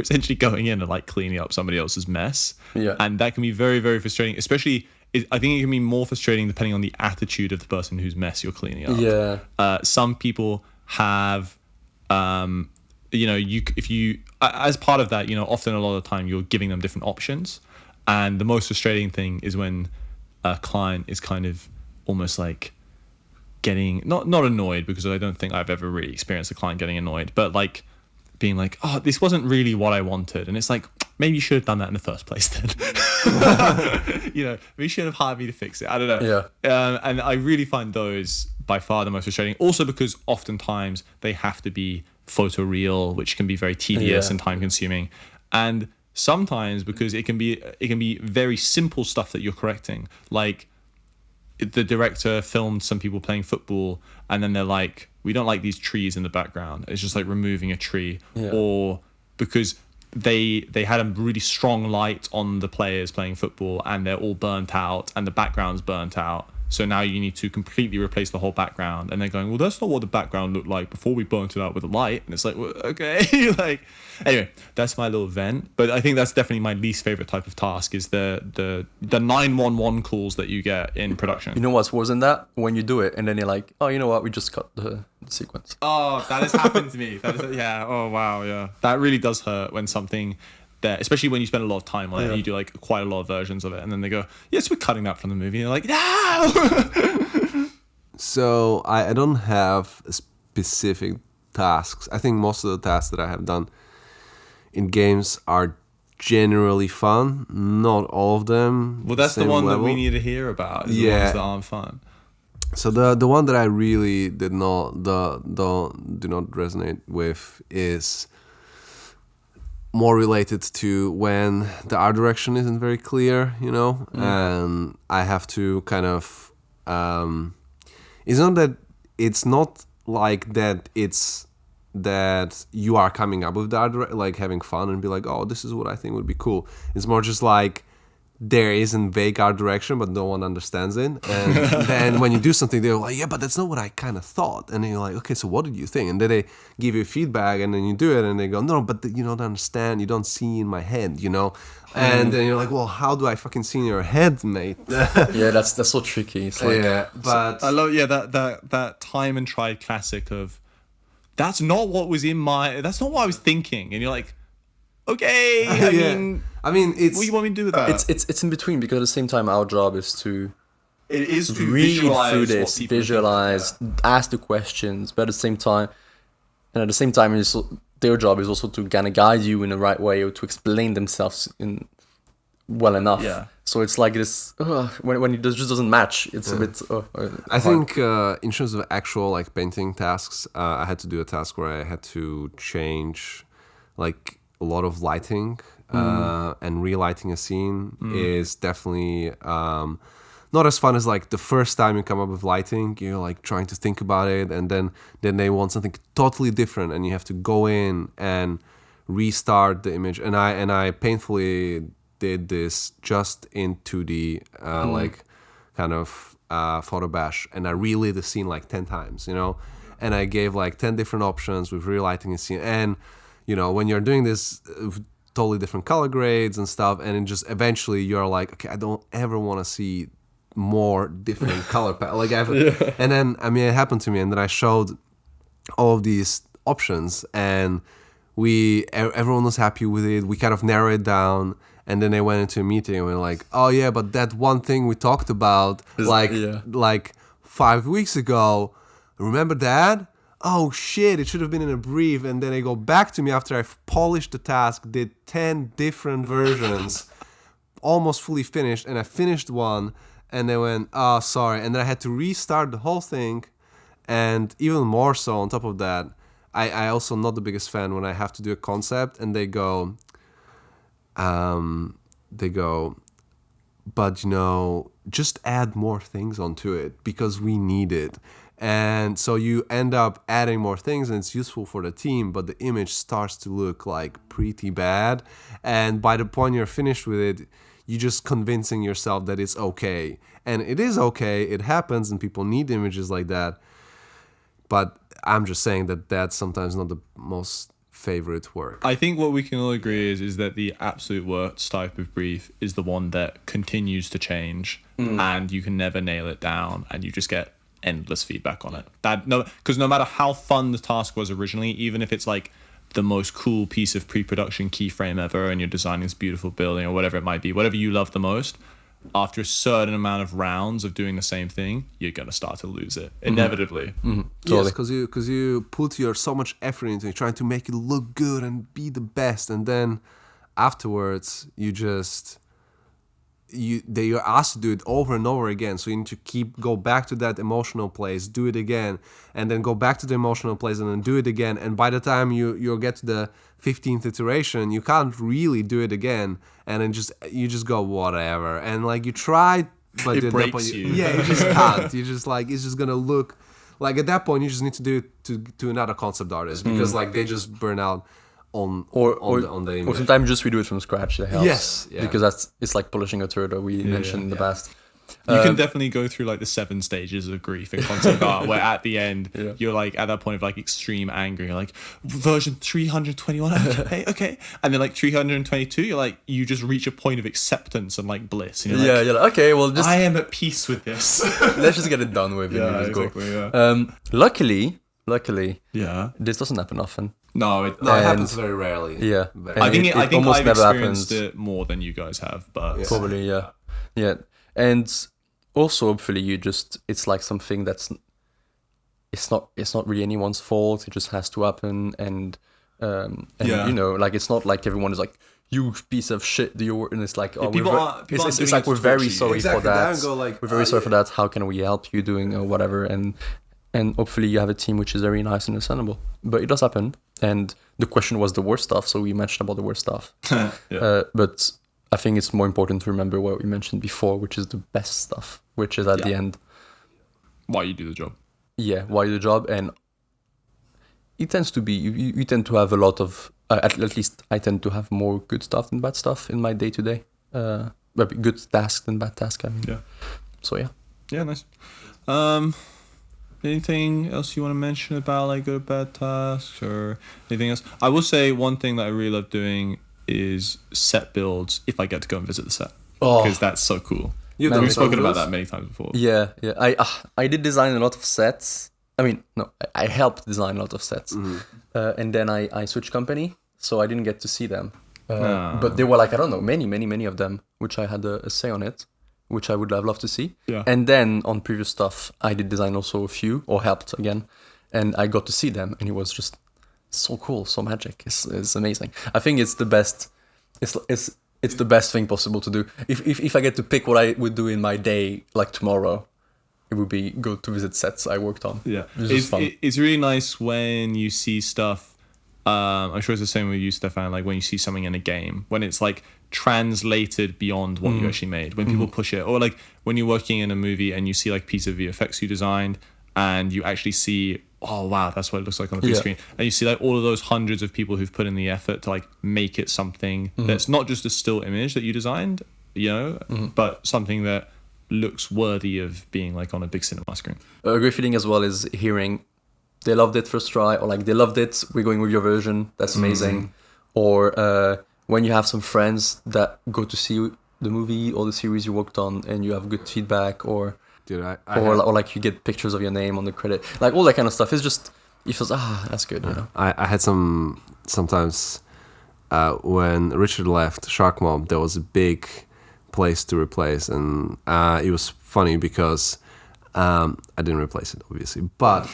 essentially going in and like cleaning up somebody else's mess.
Yeah.
And that can be very, very frustrating, especially... I think it can be more frustrating depending on the attitude of the person whose mess you're cleaning up.
Yeah.
Some people have, if you, as part of that, often a lot of the time you're giving them different options. And the most frustrating thing is when a client is kind of almost like getting, not annoyed, because I don't think I've ever really experienced a client getting annoyed, but like being like, oh, this wasn't really what I wanted. And it's like, maybe you should have done that in the first place then. Maybe you should have hired me to fix it. I don't know.
Yeah.
And I really find those by far the most frustrating. Also because oftentimes they have to be photoreal, which can be very tedious and time consuming. And sometimes because it can be very simple stuff that you're correcting. Like the director filmed some people playing football and then they're like, we don't like these trees in the background. It's just like removing a tree.
Yeah.
Or because they had a really strong light on the players playing football and they're all burnt out and the background's burnt out. So now you need to completely replace the whole background. And they're going, well, that's not what the background looked like before we burnt it out with the light. And it's like, well, okay. Anyway, that's my little vent. But I think that's definitely my least favorite type of task is the 911 calls that you get in production.
You know what's worse than that? When you do it and then you're like, oh, you know what? We just cut the sequence.
Oh, that has happened to me. Yeah. Oh, wow. Yeah. That really does hurt when something... there, especially when you spend a lot of time on it and you do like quite a lot of versions of it and then they go, yes, we're cutting that from the movie, and you're like, no.
So I don't have specific tasks. I think most of the tasks that I have done in games are generally fun, not all of them.
Well, that's the one level that we need to hear about, is the ones that aren't fun.
So the one that I really do not resonate with is more related to when the art direction isn't very clear, and I have to kind of it's not like that it's that you are coming up with the art like having fun and be like, oh, this is what I think would be cool. It's more just like there isn't vague art direction, but no one understands it. And then when you do something, they're like, yeah, but that's not what I kind of thought. And then you're like, okay, so what did you think? And then they give you feedback, and then you do it, and they go, no, but you don't understand. You don't see in my head, you know? And then you're like, well, how do I fucking see in your head, mate?
Yeah, that's so tricky. It's like,
yeah, but
I love that time and tried classic of that's not what was in my, that's not what I was thinking. And you're like, okay,
I mean, it's
what do you want me to do with that?
it's in between, because at the same time our job is to
It is to
read
visualize
through
what
this,
people
visualize, ask the questions, but at the same time, their job is also to kind of guide you in the right way, or to explain themselves in well enough.
Yeah.
So it's like this when it just doesn't match. It's a bit.
I think in terms of actual like painting tasks, I had to do a task where I had to change like a lot of lighting, and relighting a scene is definitely not as fun as like the first time you come up with lighting. You're like trying to think about it, and then they want something totally different, and you have to go in and restart the image. And I painfully did this just in 2D, like kind of photo bash, and I relit the scene like 10 times, you know, and I gave like 10 different options with relighting a scene. And you know, when you're doing this totally different color grades and stuff, and it just eventually you're like, okay, I don't ever want to see more different color palette. And then I mean, it happened to me, and then I showed all of these options, and everyone was happy with it. We kind of narrowed it down, and then they went into a meeting and we're like, oh yeah, but that one thing we talked about like 5 weeks ago, remember that? Oh shit, it should have been in a brief. And then they go back to me after I've polished the task, did 10 different versions, almost fully finished, and I finished one, and they went, oh, sorry. And then I had to restart the whole thing. And even more so, on top of that, I also not the biggest fan when I have to do a concept and they go, but you know, just add more things onto it because we need it. And so you end up adding more things, and it's useful for the team, but the image starts to look like pretty bad. And by the point you're finished with it, you're just convincing yourself that it's okay. And it is okay, it happens, and people need images like that. But I'm just saying that that's sometimes not the most favorite work.
I think what we can all agree is that the absolute worst type of brief is the one that continues to change, and you can never nail it down, and you just get endless feedback on it. Because no matter how fun the task was originally, even if it's like the most cool piece of pre-production keyframe ever, and you're designing this beautiful building or whatever it might be, whatever you love the most, after a certain amount of rounds of doing the same thing, you're gonna start to lose it inevitably.
Totally.
Yes, because you put your so much effort into it, trying to make it look good and be the best, and then afterwards you're asked to do it over and over again. So you need to go back to that emotional place, do it again, and then go back to the emotional place and then do it again. And by the time you get to the 15th iteration, you can't really do it again. And then you just go whatever. And like you try, but
it breaks you.
Yeah, you just can't. You just like, it's just gonna look like at that point you just need to do it to another concept artist, because like they just burn out on the image.
Or sometimes just redo it from scratch. That helps.
Yes, yeah.
Because it's like polishing a turtle we mentioned in the past.
You can definitely go through like the 7 stages of grief in concept art, where at the end you're like at that point of like extreme anger. You're like, version 321, okay, and then like 322, you're like, you just reach a point of acceptance and like bliss. And you're
you're like, okay, well, just
I am at peace with this.
let's just get it done with.
Exactly.
Luckily, this doesn't happen often.
No, it
happens very rarely.
Yeah,
I think I've
almost never
experienced
happens.
it more than you guys have, but
Probably, yeah. And also, hopefully, it's like something that's it's not really anyone's fault. It just has to happen, and you know, like it's not like everyone is like, you piece of shit, do your work, and it's like, oh, it's like we're very sorry for that. We're very sorry for that. How can we help you doing or whatever? And hopefully you have a team which is very nice and understandable. But it does happen. And the question was the worst stuff, so we mentioned about the worst stuff. But I think it's more important to remember what we mentioned before, which is the best stuff, which is at the end.
Why you do the job.
Yeah, why you do the job. And it tends to be, you tend to have a lot of, at least I tend to have more good stuff than bad stuff in my day-to-day. a good task than bad task. I mean,
Yeah.
So yeah.
Yeah, nice. Anything else you want to mention about like good or bad tasks or anything else? I will say one thing that I really love doing is set builds if I get to go and visit the set, because that's so cool. We've spoken about that many times before.
Yeah. I did design a lot of sets. I mean, no, I helped design a lot of sets, and then I switched company, so I didn't get to see them. But there were like, I don't know, many of them, which I had a say on it, which I would have loved to see.
Yeah.
And then on previous stuff, I did design also a few, or helped again, and I got to see them, and it was just so cool, so magic. It's amazing. I think it's the best. It's the best thing possible to do. If I get to pick what I would do in my day, like tomorrow, it would be go to visit sets I worked on.
Yeah,
it's fun.
It's really nice when you see stuff. I'm sure it's the same with you, Stefan. Like when you see something in a game, when it's like translated beyond what you actually made, when people push it, or like when you're working in a movie and you see like piece of VFX you designed, and you actually see, oh wow, that's what it looks like on the big screen, and you see like all of those hundreds of people who've put in the effort to like make it something that's not just a still image that you designed, you know, but something that looks worthy of being like on a big cinema screen.
A great feeling as well is hearing they loved it first try, or like they loved it, we're going with your version, that's amazing. Or when you have some friends that go to see the movie or the series you worked on and you have good feedback, or or like you get pictures of your name on the credit, like all that kind of stuff. It's just, you feel that's good, you know.
I had sometimes when Richard left Shark Mob, there was a big place to replace, and it was funny because I didn't replace it, obviously, but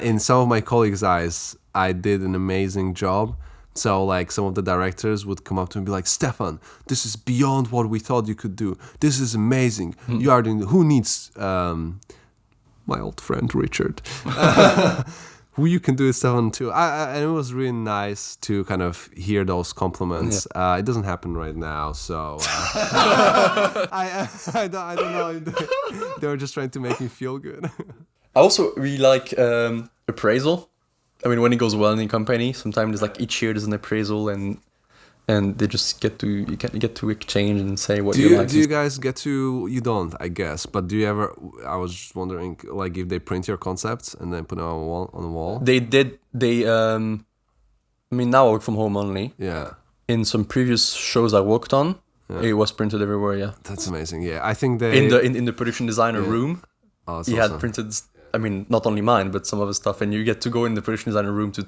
in some of my colleagues' eyes, I did an amazing job. So like some of the directors would come up to me and be like, Stefan, this is beyond what we thought you could do. This is amazing. You are doing, who needs my old friend Richard? Who you can do it, Stefan, too. And it was really nice to kind of hear those compliments. It doesn't happen right now, so I don't know. They were just trying to make me feel good.
I also really like appraisal. I mean, when it goes well in the company, sometimes there's like each year there's an appraisal, and they just get to exchange and say what you like.
Do you guys get to? You don't, I guess. But do you ever? I was just wondering, like, if they print your concepts and then put it on the wall.
They did. I mean, now I work from home only.
Yeah.
In some previous shows I worked on, it was printed everywhere. Yeah.
That's amazing. Yeah, I think they
in the production designer room.
Oh,
he had printed. I mean, not only mine, but some other stuff, and you get to go in the production designer room to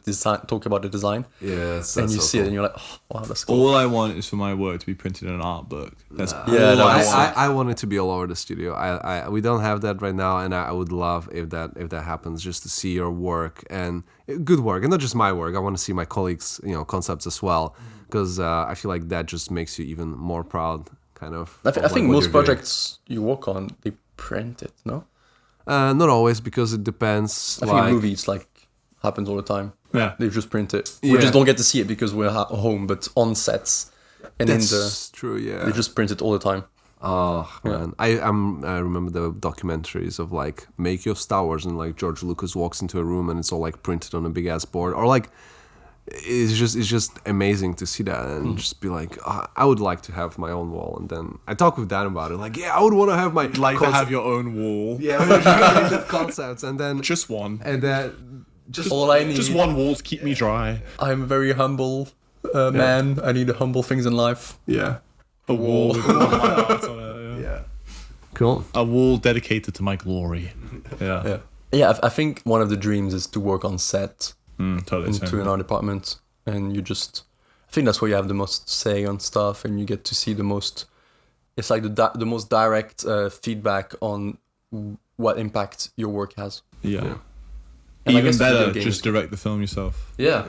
talk about the design.
Yeah,
and you see it, and you're like, oh, wow, that's cool.
All I want is for my work to be printed in an art book. That's
I want it to be all over the studio. We don't have that right now, and I would love if that happens, just to see your work and good work, and not just my work. I want to see my colleagues, concepts as well, because I feel like that just makes you even more proud. Kind of.
I think most projects you work on, they print it, no?
Not always, because it depends.
I think in movies happens all the time.
Yeah,
they just print it. We just don't get to see it because we're home, but on sets and
that's true. Yeah,
they just print it all the time.
Oh man, I remember the documentaries of like Make Your Star Wars, and like George Lucas walks into a room and it's all like printed on a big ass board, or like it's just amazing to see that and just be like, I would like to have my own wall. And then I talk with Dan about it, like, I would want to have my
to have your own wall.
Yeah, concepts, and then
just one,
and then just
all I need,
just one wall to keep me dry.
I'm a very humble man. I need humble things in life.
Yeah,
a wall with all my art on it.
Yeah, cool.
A wall dedicated to my glory.
Yeah. I think one of the dreams is to work on set.
Totally
into an art department, and I think that's where you have the most say on stuff, and you get to see the most. It's like the most direct feedback on what impact your work has.
Yeah.
And
even better, just direct the film yourself.
Yeah.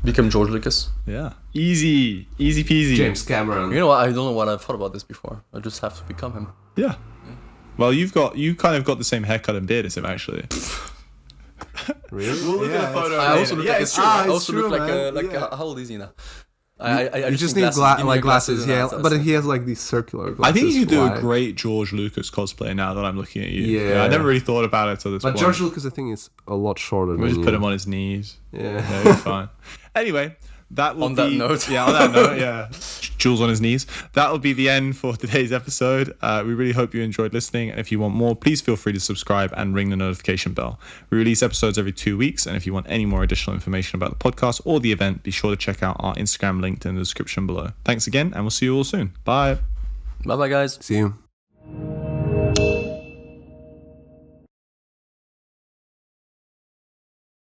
Become George Lucas.
Yeah. Easy peasy.
James Cameron.
You know what? I don't know what I've thought about this before. I just have to become him.
Yeah. Well, you kind of got the same haircut and beard as him, actually.
Really?
We'll look at a photo.
I also look like
it's true. I
also look like how old is he now?
I just need glasses. Yeah, but he has like these circular glasses.
I think you do a great George Lucas cosplay now that I'm looking at you.
Yeah.
I never really thought about it till this point.
But George Lucas, I think, is a lot shorter than
we just
you.
put him on his knees.
Yeah,
it's fine. Anyway, that will
on that note.
Yeah, on that note, yeah. Jules on his knees. That will be the end for today's episode. We really hope you enjoyed listening. And if you want more, please feel free to subscribe and ring the notification bell. We release episodes every 2 weeks. And if you want any more additional information about the podcast or the event, be sure to check out our Instagram linked in the description below. Thanks again, and we'll see you all soon. Bye.
Bye-bye, guys.
See you.